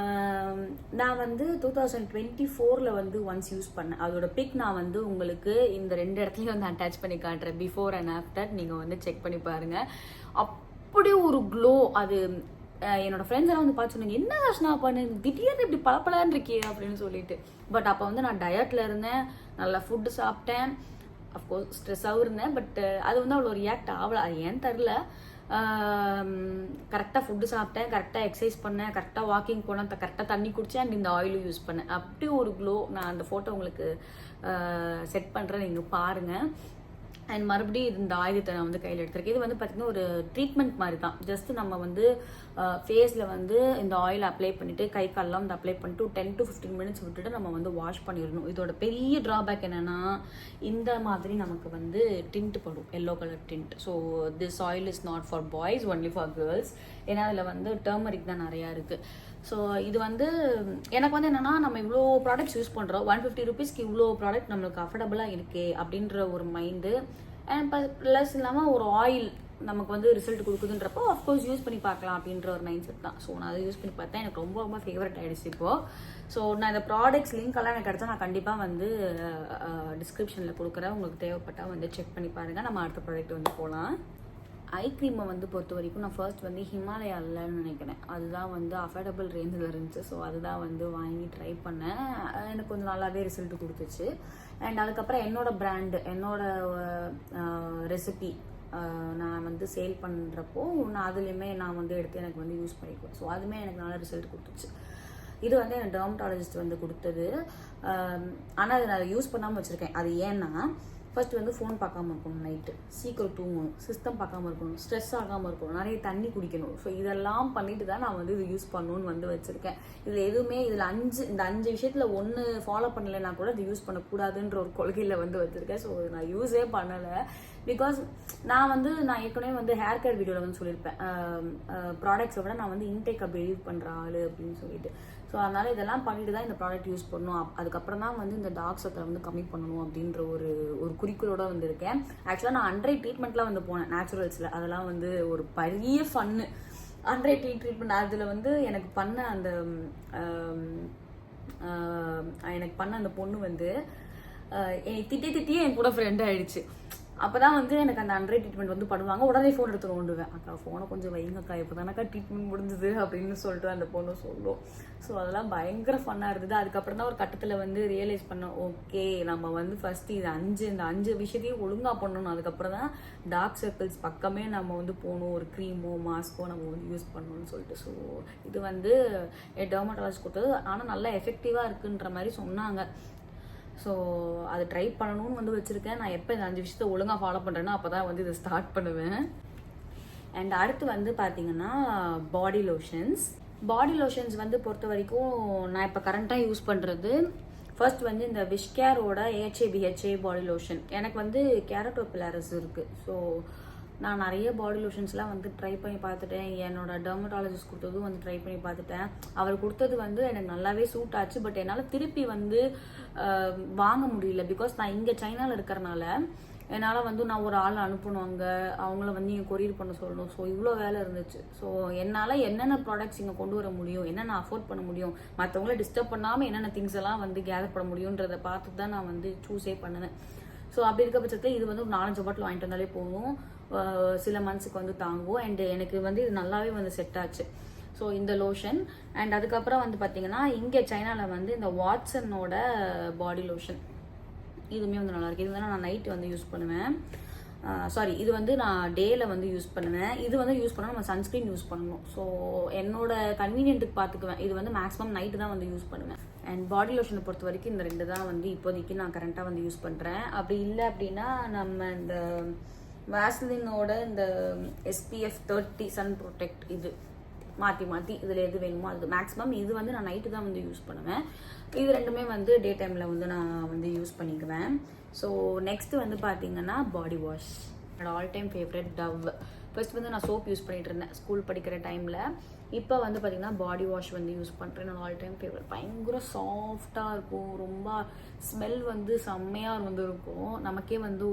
நான் வந்து 2024 வந்து ஒன்ஸ் யூஸ் பண்ணேன். அதோட பிக் நான் வந்து உங்களுக்கு இந்த 2 இடத்துலையும் வந்து அட்டாச் பண்ணி காட்டுறேன், பிஃபோர் அண்ட் ஆஃப்டர். நீங்கள் வந்து செக் பண்ணி பாருங்கள். அப்படி ஒரு க்ளோ. அது என்னோட ஃப்ரெண்ட்ஸ் எல்லாம் வந்து பார்த்து சொன்னாங்க, என்ன தர்ஷனா பண்ணு திடீர்னு இப்படி பளபளன்னு இருக்கே அப்படின்னு சொல்லிட்டு. பட் அப்போ வந்து நான் டயட்டில் இருந்தேன், நல்லா ஃபுட்டு சாப்பிட்டேன், அஃப்கோர்ஸ் ஸ்ட்ரெஸ்ஸாகவும் இருந்தேன். பட் அது வந்து அவ்வளோ ரியாக்ட் ஆகலை, அது ஏன் தெரில. கரெக்டாக ஃபுட்டு சாப்பிட்டேன், கரெக்டாக எக்ஸசைஸ் பண்ணேன், கரெக்டாக வாக்கிங் போனேன், கரெக்டாக தண்ணி குடித்தேன், அண்ட் இந்த ஆயிலும் யூஸ் பண்ணேன். அப்படி ஒரு க்ளோ. நான் அந்த ஃபோட்டோ உங்களுக்கு செட் பண்ணுறேன், நீங்கள் பாருங்கள். அண்ட் மறுபடியும் இந்த ஆயுதத்தை நான் வந்து கையில் எடுத்திருக்கேன். இது வந்து பார்த்திங்கன்னா ஒரு ட்ரீட்மெண்ட் மாதிரி தான். ஜஸ்ட் நம்ம வந்து ஃபேஸில் வந்து இந்த ஆயில் அப்ளை பண்ணிவிட்டு கை காலெலாம் வந்து அப்ளை பண்ணிட்டு 10 to 15 minutes விட்டுட்டு நம்ம வந்து வாஷ் பண்ணிடணும். இதோட பெரிய ட்ராபேக் என்னென்னா இந்த மாதிரி நமக்கு வந்து டிண்ட் படும், yellow colour tint. So this oil is not for boys, only for girls. ஏன்னா அதில் வந்து டர்மரிக் தான் நிறையா இருக்குது. ஸோ இது வந்து எனக்கு வந்து என்னென்னா நம்ம இவ்வளோ ப்ராடக்ட்ஸ் யூஸ் பண்ணுறோம், 150 rupeesக்கு இவ்வளோ ப்ராடக்ட் நம்மளுக்கு அஃபோர்டபுளாக இருக்கே அப்படின்ற ஒரு மைண்டு. அண்ட் ப்ளஸ் இல்லாமல் ஒரு ஆயில் நமக்கு வந்து ரிசல்ட் கொடுக்குதுன்றப்போ அஃப்கோர்ஸ் யூஸ் பண்ணி பார்க்கலாம் அப்படின்ற ஒரு மைண்ட் செட் தான். ஸோ நான் அதை யூஸ் பண்ணி பார்த்தேன், எனக்கு ரொம்ப ரொம்ப ஃபேவரட் ஆகிடுச்சு இப்போது. ஸோ நான் இந்த ப்ராடக்ட்ஸ் லிங்க் எல்லாம் எனக்கு கிடச்சா நான் கண்டிப்பாக வந்து டிஸ்கிரிப்ஷனில் கொடுக்குறேன். உங்களுக்கு தேவைப்பட்டால் வந்து செக் பண்ணி பாருங்கள். நம்ம அடுத்த ப்ராடக்ட் வந்து போகலாம். ஐ க்ரீமை வந்து பொறுத்த வரைக்கும் நான் ஃபர்ஸ்ட் வந்து ஹிமாலயாவில்னு நினைக்கிறேன், அதுதான் வந்து அஃபோர்டபுள் ரேஞ்சில் இருந்துச்சு. ஸோ அதுதான் வந்து வாங்கி ட்ரை பண்ணேன், எனக்கு கொஞ்சம் நல்லாவே ரிசல்ட் கொடுத்துச்சு. அண்ட் அதுக்கப்புறம் என்னோட பிராண்டு, என்னோட ரெசிபி நான் வந்து சேல் பண்ணுறப்போ நான் அதுலேயுமே நான் வந்து எடுத்து எனக்கு வந்து யூஸ் பண்ணிக்குவேன். ஸோ அதுவுமே எனக்கு நல்ல ரிசல்ட் கொடுத்துச்சு. இது வந்து எனக்கு டெர்மட்டாலஜிஸ்ட் வந்து கொடுத்தது. ஆனால் அதை நான் யூஸ் பண்ணாமல் வச்சுருக்கேன். அது ஏன்னா ஃபர்ஸ்ட் வந்து ஃபோன் பார்க்காம இருக்கணும், நைட்டு சீக்கிரம் தூங்கணும், சிஸ்டம் பார்க்காம இருக்கணும், ஸ்ட்ரெஸ் ஆகாமல் இருக்கணும், நிறைய தண்ணி குடிக்கணும். ஸோ இதெல்லாம் பண்ணிட்டு தான் நான் வந்து இது யூஸ் பண்ணணும்னு வந்து வச்சுருக்கேன். இதில் எதுவுமே இந்த 5 விஷயத்தில் ஒன்று ஃபாலோ பண்ணலைன்னா கூட இது யூஸ் பண்ணக்கூடாதுன்ற ஒரு கொள்கையில் வந்து வச்சுருக்கேன். ஸோ நான் யூஸே பண்ணலை. பிகாஸ் நான் ஏற்கனவே வந்து ஹேர் கேர் வீடியோவில் வந்து சொல்லியிருப்பேன், ப்ராடக்ட்ஸை விட நான் வந்து இன்டேக்கை பிலீவ் பண்ணுற ஆள் அப்படின்னு சொல்லிட்டு. ஸோ அதனால் இதெல்லாம் பண்ணிட்டு தான் இந்த ப்ராடக்ட் யூஸ் பண்ணணும். அதுக்கப்புறம் தான் வந்து இந்த டார்க் சர்க்கிளை வந்து கம்மி பண்ணணும் அப்படின்ற ஒரு குறிக்கோளோட வந்து இருக்கேன். ஆக்சுவலாக நான் அன்ட்ரை ட்ரீட்மெண்ட்லாம் வந்து போனேன் நேச்சுரல்ஸில். அதெல்லாம் வந்து ஒரு பெரிய ஃபன்னு. அன்ட்ரை ட்ரீட்மெண்ட் அதில் வந்து எனக்கு பண்ண அந்த பொண்ணு வந்து என்னை திட்டியே என் கூட ஃப்ரெண்ட் ஆயிடுச்சு. அப்போதான் வந்து எனக்கு அந்த அன்ட்ரை ட்ரீட்மெண்ட் வந்து பண்ணுவாங்க. உடனே ஃபோன் எடுத்து நோண்டுவேன், அக்கா ஃபோனை கொஞ்சம் வைங்கக்கா, இப்போ தானக்கா ட்ரீட்மெண்ட் முடிஞ்சுது அப்படின்னு சொல்லிட்டு அந்த பொண்ணு சொல்லும். ஸோ அதெல்லாம் பயங்கர ஃபன்னாக இருந்தது. அதுக்கப்புறம் தான் ஒரு கட்டத்தில் வந்து ரியலைஸ் பண்ணோம், ஓகே நம்ம வந்து ஃபஸ்ட்டு இந்த அஞ்சு விஷயத்தையும் ஒழுங்காக பண்ணணும். அதுக்கப்புறம் தான் டார்க் சர்க்கிள்ஸ் பக்கமே நம்ம வந்து போகணும், ஒரு க்ரீமோ மாஸ்கோ நம்ம வந்து யூஸ் பண்ணணும்னு சொல்லிட்டு. ஸோ இது வந்து டெர்மட்டாலஜிஸ்ட் கொடுத்தது. ஆனால் நல்லா எஃபெக்டிவாக இருக்குன்ற மாதிரி சொன்னாங்க. ஸோ அது ட்ரை பண்ணணும்னு வந்து வச்சுருக்கேன். நான் எப்போ இந்த 5 விஷயத்தை ஒழுங்காக ஃபாலோ பண்ணுறேன்னா அப்போ தான் வந்து இதை ஸ்டார்ட் பண்ணுவேன். அண்ட் அடுத்து வந்து பார்த்தீங்கன்னா பாடி லோஷன்ஸ் வந்து பொறுத்த வரைக்கும் நான் இப்போ கரண்ட்டாக யூஸ் பண்ணுறது ஃபர்ஸ்ட் வந்து இந்த விஷ்கேரோட AHA/BHA பாடி லோஷன். எனக்கு வந்து கேரட்டோபிலாரிஸ் இருக்குது. ஸோ நான் நிறைய பாடி லோஷன்ஸ்லாம் வந்து ட்ரை பண்ணி பார்த்துட்டேன். என்னோட டெர்மட்டாலஜிஸ்ட் கொடுத்ததும் வந்து ட்ரை பண்ணி பார்த்துட்டேன். அவர் கொடுத்தது வந்து எனக்கு நல்லாவே சூட் ஆச்சு. பட் என்னால் திருப்பி வந்து வாங்க முடியல. பிகாஸ் நான் இங்கே சைனாவில் இருக்கிறனால என்னால் வந்து நான் ஒரு ஆள் அனுப்பணும், அங்கே அவங்கள வந்து இங்கே கொரியர் பண்ண சொல்லணும். ஸோ இவ்வளோ வேலை இருந்துச்சு. ஸோ என்னால் என்னென்ன ப்ராடக்ட்ஸ் இங்கே கொண்டு வர முடியும், என்னென்ன அஃபோர்ட் பண்ண முடியும், மற்றவங்கள டிஸ்டர்ப் பண்ணாமல் என்னென்ன திங்ஸ் எல்லாம் வந்து கேதர் பண்ண முடியுன்றதை பார்த்து தான் நான் வந்து சூஸே பண்ணினேன். ஸோ அப்படி இருக்க பட்சத்தில் இது வந்து ஒரு 4-5 பாட்டில் வாங்கிட்டு வந்தாலே போகும், சில மந்த்ஸுக்கு வந்து தாங்கும். அண்ட் எனக்கு வந்து இது நல்லாவே வந்து செட் ஆச்சு. ஸோ இந்த லோஷன். அண்ட் அதுக்கப்புறம் வந்து பார்த்தீங்கன்னா இங்கே சைனாவில் வந்து இந்த வாட்சனோட பாடி லோஷன் இதுவுமே வந்து நல்லாயிருக்கு. இது வந்து நான் நைட்டு வந்து யூஸ் பண்ணுவேன். இது வந்து நான் டேயில் வந்து யூஸ் பண்ணுவேன். இது வந்து யூஸ் பண்ணால் நம்ம சன்ஸ்க்ரீன் யூஸ் பண்ணணும். ஸோ என்னோட கன்வீனியன்ட்டுக்கு பார்த்துக்குவேன். இது வந்து மேக்ஸிமம் நைட்டு தான் வந்து யூஸ் பண்ணுவேன். அண்ட் பாடி லோஷனை பொறுத்த வரைக்கும் இந்த 2 தான் வந்து இப்போதைக்கு நான் கரண்ட்டாக வந்து யூஸ் பண்ணுறேன். அப்படி இல்லை அப்படின்னா நம்ம இந்த வாஸ்லினோட இந்த SPF 30 சன் ப்ரொடெக்ட் இது மாற்றி இதில் எது வேணுமோ அது மேக்ஸிமம் இது வந்து நான் நைட்டு தான் வந்து யூஸ் பண்ணுவேன். இது 2மே வந்து டே டைமில் வந்து நான் வந்து யூஸ் பண்ணிக்குவேன். ஸோ நெக்ஸ்ட்டு வந்து பார்த்தீங்கன்னா பாடி வாஷ். என்னோட all time favourite Dove. First வந்து நான் சோப் யூஸ் பண்ணிகிட்டு இருந்தேன் ஸ்கூல் படிக்கிற டைமில். இப்போ வந்து பார்த்திங்கன்னா பாடி வாஷ் வந்து யூஸ் பண்ணுறேன். என்னோட ஆல் டைம் ஃபேவரட். பயங்கர சாஃப்டாக இருக்கும், ரொம்ப ஸ்மெல் வந்து செம்மையாக வந்து இருக்கும், நமக்கே வந்து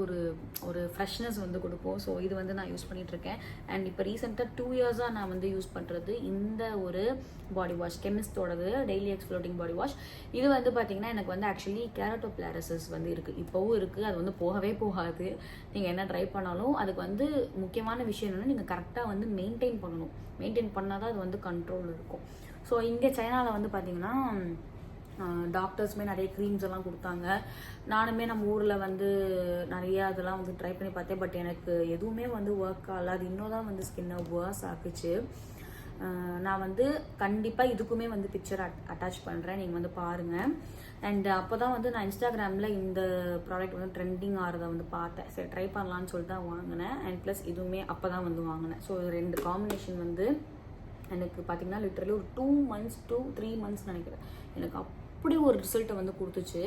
ஒரு ஃப்ரெஷ்னஸ் வந்து கொடுக்கும். ஸோ இது வந்து நான் யூஸ் பண்ணிகிட்ருக்கேன். அண்ட் இப்போ ரீசெண்டாக 2 இயர்ஸாக நான் வந்து யூஸ் பண்ணுறது இந்த ஒரு பாடி வாஷ், கெமிஸ்டோடது டெய்லி எக்ஸ்ப்ளோட்டிங் பாடி வாஷ். இது வந்து பார்த்திங்கன்னா எனக்கு வந்து ஆக்சுவலி கேரட்டோபிளாரிசிஸ் வந்து இருக்குது, இப்போவும் இருக்குது. அது வந்து போகவே போகாது. நீங்கள் என்ன ட்ரை பண்ணாலும் அதுக்கு வந்து முக்கியமான விஷயம் என்னென்னா நீங்கள் கரெக்டாக வந்து மெயின்டைன் பண்ணணும். மெயின்டைன் பண்ணால் தான் அது வந்து கண்ட்ரோல் இருக்கும். ஸோ இங்கே சைனாவில் வந்து பார்த்திங்கன்னா டாக்டர்ஸுமே நிறைய க்ரீம்ஸ் எல்லாம் கொடுத்தாங்க. நானுமே நம்ம ஊரில் வந்து நிறைய அதெல்லாம் வந்து ட்ரை பண்ணி பார்த்தேன். பட் எனக்கு எதுவுமே வந்து ஒர்க் ஆகல. அது இன்னும் தான் வந்து ஸ்கின்னை வேர்ஸ் ஆக்குச்சு. நான் வந்து கண்டிப்பாக இதுக்குமே வந்து பிக்சர் அட்டாச் பண்ணுறேன், நீங்கள் வந்து பாருங்கள். அண்ட் அப்போ தான் வந்து நான் இன்ஸ்டாகிராமில் இந்த ப்ராடக்ட் வந்து ட்ரெண்டிங் ஆகிறத வந்து பார்த்தேன். சரி ட்ரை பண்ணலான்னு சொல்லிட்டு தான் வாங்கினேன். அண்ட் ப்ளஸ் இதுவுமே அப்போ தான் வந்து வாங்கினேன். ஸோ 2 காம்பினேஷன் வந்து எனக்கு பார்த்திங்கன்னா லிட்டரலி ஒரு 2 months to 3 months நினைக்கிறேன் எனக்கு அப்படி ஒரு ரிசல்ட்டை வந்து கொடுத்துச்சு.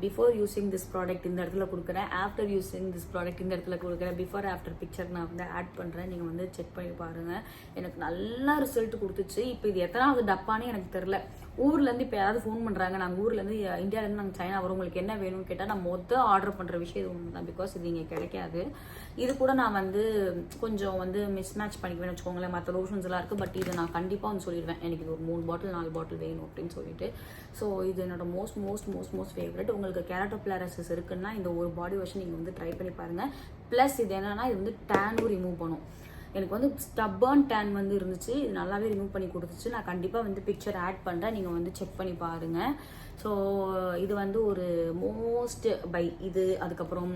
பிஃபோர் யூஸிங் திஸ் ப்ராடக்ட் இந்த இடத்துல கொடுக்குறேன், ஆஃப்டர் யூஸிங் திஸ் ப்ராடக்ட் இந்த இடத்துல கொடுக்குறேன், பிஃபோர் ஆஃப்டர் பிக்சர் நான் வந்து ஆட் பண்ணுறேன். நீங்கள் வந்து செக் பண்ணி பாருங்கள். எனக்கு நல்லா ரிசல்ட் கொடுத்துச்சு. இப்போ இது எத்தனாவது டப்பானே எனக்கு தெரில. ஊர்லேருந்து இப்போ யாராவது ஃபோன் பண்ணுறாங்க, நாங்கள் ஊர்லேருந்து இந்தியாவிலேருந்து நாங்கள் சைனா வரும், உங்களுக்கு என்ன வேணும்னு கேட்டால் நான் ஆர்டர் பண்ணுற விஷயம் இது ஒன்று தான். பிகாஸ் இது இங்கே கிடைக்காது. இது கூட நான் வந்து கொஞ்சம் வந்து மிஸ்மேட்ச் பண்ணிக்குவேன்னு வச்சுக்கோங்களேன். மற்ற லோஷன்ஸ் எல்லாம் இருக்குது. பட் இது நான் கண்டிப்பாக வந்து சொல்லிடுவேன், எனக்கு இது ஒரு 3 பாட்டில் 4 பாட்டில் வேணும் அப்படின்னு சொல்லிட்டு. ஸோ இது என்னோட மோஸ்ட் ஃபேவரட். உங்களுக்கு கேரட்டோபிளாரிசிஸ் இருக்குன்னா இந்த ஒரு பாடி வாஷ் நீங்கள் வந்து ட்ரை பண்ணி பாருங்கள். ப்ளஸ் இது என்னன்னா இது வந்து டேனும் ரிமூவ் பண்ணும். எனக்கு வந்து ஸ்டப்பர்ன் டேன் வந்து இருந்துச்சு. இது நல்லாவே ரிமூவ் பண்ணி கொடுத்துச்சு. நான் கண்டிப்பாக வந்து பிக்சர் ஆட் பண்ணுறேன், நீங்கள் வந்து செக் பண்ணி பாருங்கள். ஸோ இது வந்து ஒரு மோஸ்ட் பை இது. அதுக்கப்புறம்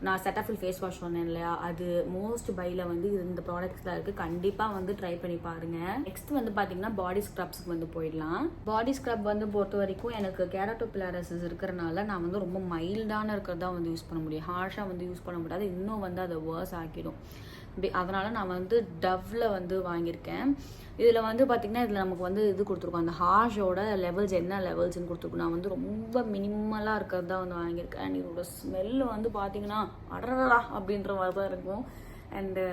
நான் செட்டாஃபில் ஃபேஸ் வாஷ் சொன்னேன் இல்லையா, அது மோஸ்ட் பையில் வந்து இது இந்த ப்ராடக்ட்ஸ்லாம் இருக்குது. கண்டிப்பாக வந்து ட்ரை பண்ணி பாருங்கள். நெக்ஸ்ட் வந்து பார்த்தீங்கன்னா பாடி ஸ்க்ரப்ஸ்க்கு வந்து போயிடலாம். பாடி ஸ்க்ரப் வந்து பொறுத்த வரைக்கும் எனக்கு கேரட்டோபிளாரசிஸ் இருக்கிறனால நான் வந்து ரொம்ப மைல்டான இருக்கிறதா வந்து யூஸ் பண்ண முடியும். ஹார்ஷாக வந்து யூஸ் பண்ண முடியாது, இன்னும் வந்து அதை வேர்ஸ் ஆக்கிடும். அதனால நான் வந்து டவ்வில் வந்து வாங்கியிருக்கேன். இதில் வந்து பார்த்திங்கன்னா இதில் நமக்கு வந்து இது கொடுத்துருக்கோம், அந்த ஹார்ஷோட லெவல்ஸ் என்ன லெவல்ஸ்ன்னு கொடுத்துருக்கோம். நான் வந்து ரொம்ப மினிமலாக இருக்கிறது தான் வந்து வாங்கியிருக்கேன். அண்ட் இதோட ஸ்மெல்லு வந்து பார்த்திங்கன்னா அடரடா அப்படின்ற மாதிரி தான் இருக்கும். அண்டு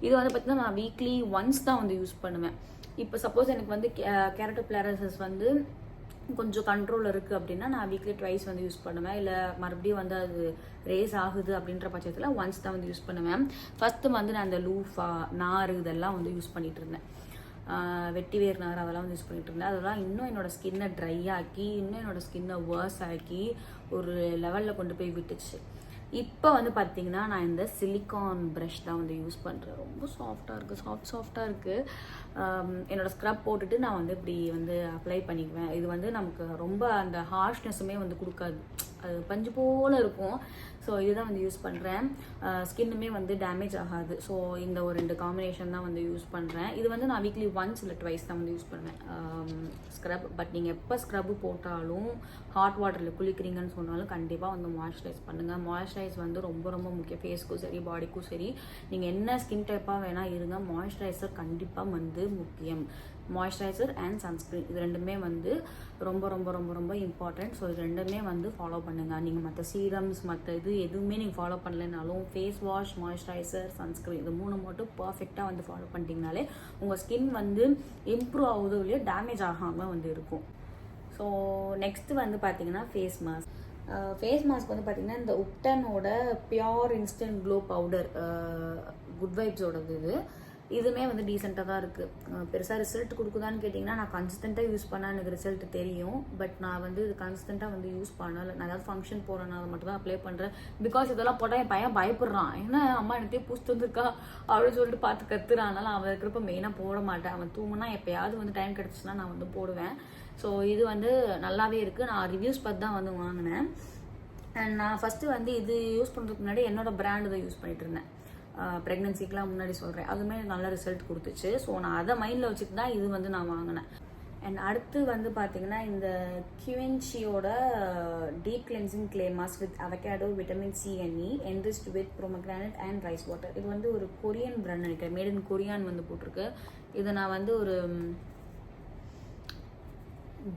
இது வந்து பார்த்திங்கன்னா நான் வீக்லி ஒன்ஸ் தான் வந்து யூஸ் பண்ணுவேன். இப்போ சப்போஸ் எனக்கு வந்து கேரட்டோபிளாரசிஸ் வந்து கொஞ்சம் கண்ட்ரோல் இருக்குது அப்படின்னா நான் வீக்லி ட்வைஸ் வந்து யூஸ் பண்ணுவேன். இல்லை மறுபடியும் வந்து அது ரேஸ் ஆகுது அப்படின்ற பட்சத்தில் ஒன்ஸ் தான் வந்து யூஸ் பண்ணுவேன். ஃபஸ்ட்டு வந்து நான் அந்த லூஃபா நார் இதெல்லாம் வந்து யூஸ் பண்ணிகிட்டு இருந்தேன். வெட்டி வேர் நார் அதெல்லாம் வந்து யூஸ் பண்ணிகிட்டு இருந்தேன். அதெல்லாம் இன்னும் என்னோடய ஸ்கின்னை ட்ரை ஆக்கி, இன்னும் என்னோடய ஸ்கின்னை வேர்ஸ் ஆக்கி ஒரு லெவலில் கொண்டு போய் விட்டுச்சு. இப்போ வந்து பார்த்தீங்கன்னா நான் இந்த சிலிக்கான் ப்ரஷ் தான் வந்து யூஸ் பண்ணுறேன். ரொம்ப சாஃப்டாக இருக்குது, சாஃப்டாக இருக்குது. என்னோடய ஸ்க்ரப் போட்டுட்டு நான் வந்து இப்படி வந்து அப்ளை பண்ணிக்குவேன். இது வந்து நமக்கு ரொம்ப அந்த ஹார்ஷ்னஸுமே வந்து கொடுக்காது, அது பஞ்சு போல் இருக்கும். ஸோ இதுதான் வந்து யூஸ் பண்ணுறேன். ஸ்கின்னுமே வந்து டேமேஜ் ஆகாது. ஸோ இந்த ஒரு 2 காம்பினேஷன் தான் வந்து யூஸ் பண்ணுறேன். இது வந்து நான் வீக்லி ஒன்ஸ் இல்லை ட்வைஸ் தான் வந்து யூஸ் பண்ணுவேன் ஸ்க்ரப். பட் நீங்கள் எப்போ ஸ்க்ரப்பு போட்டாலும் ஹாட் வாட்டரில் குளிக்கிறீங்கன்னு சொன்னாலும் கண்டிப்பாக வந்து மாய்ஸ்சரைஸ் பண்ணுங்கள். மாய்ஸ்சரைஸ் வந்து ரொம்ப ரொம்ப முக்கியம், ஃபேஸ்க்கும் சரி பாடிக்கும் சரி. நீங்கள் என்ன ஸ்கின் டைப்பாக வேணால் இருங்க, மாய்ஸ்சரைசர் கண்டிப்பாக வந்து முக்கியம். மாய்ஸ்சரைசர் அண்ட் சன்ஸ்க்ரீன் இது ரெண்டுமே வந்து ரொம்ப ரொம்ப ரொம்ப ரொம்ப இம்பார்ட்டன்ட். ஸோ இது ரெண்டுமே வந்து ஃபாலோ பண்ணுங்கள். நீங்கள் மற்ற சீரம்ஸ் மற்ற இது எதுவுமே நீங்கள் ஃபாலோ பண்ணலைனாலும் ஃபேஸ் வாஷ், மாய்ஸ்சரைசர், சன்ஸ்க்ரீன் இது 3 மட்டும் பர்ஃபெக்டாக வந்து ஃபாலோ பண்ணிட்டீங்கனாலே உங்கள் ஸ்கின் வந்து இம்ப்ரூவ் ஆகுதோ இல்லையோ டேமேஜ் ஆகாமல் வந்து இருக்கும். ஸோ நெக்ஸ்ட்டு வந்து பார்த்தீங்கன்னா ஃபேஸ் மாஸ்க். ஃபேஸ் மாஸ்க் வந்து பார்த்தீங்கன்னா இந்த உப்டனோட pure instant glow powder, good வைப்ஸோடது. இதுவுமே வந்து டீசெண்டாக தான் இருக்குது. பெருசாக ரிசல்ட் கொடுக்குதான்னு கேட்டிங்கன்னா நான் கன்சிஸ்டண்ட்டாக யூஸ் பண்ணால் எனக்கு ரிசல்ட் தெரியும். பட் நான் வந்து இது கன்சிஸ்டண்ட்டாக வந்து யூஸ் பண்ணலை. நான் ஏதாவது ஃபங்க்ஷன் போகிறேன்னா மட்டும் தான் அப்ளை பண்ணுறேன். பிகாஸ் இதெல்லாம் போட்டால் என் பையன் பயப்படுறான். ஏன்னா அம்மா எனக்கே பூஸ்ட் வந்துருக்கா அப்படின்னு சொல்லிட்டு பார்த்து கத்துறான். அதனால் அவன் இருக்கிறப்ப மெயினாக போட மாட்டேன். அவன் தூங்கினா எப்போயாவது வந்து டைம் கிடச்சிச்சுன்னா நான் வந்து போடுவேன். ஸோ இது வந்து நல்லாவே இருக்குது. நான் ரிவ்யூஸ் பார்த்து தான் வந்து வாங்கினேன். அண்ட் நான் ஃபஸ்ட்டு வந்து இது யூஸ் பண்ணுறதுக்கு முன்னாடி என்னோடய பிராண்டு தான் யூஸ் பண்ணிகிட்டு இருந்தேன். ப்ரெக்னன்சிக்கெலாம் முன்னாடி சொல்கிறேன். அதுவுமே நல்ல ரிசல்ட் கொடுத்துச்சு. ஸோ நான் அதை மைண்டில் வச்சுட்டு தான் இது வந்து நான் வாங்கினேன். அண்ட் அடுத்து வந்து பார்த்தீங்கன்னா இந்த கிவென்சியோட deep cleansing clay mask with avocado, vitamin C and E, enriched with pomegranate and rice water. இது வந்து ஒரு கொரியன் பிராண்ட் நினைக்கிறேன், மேட் இன் கொரியான் வந்து போட்டிருக்கு. இதை நான் வந்து ஒரு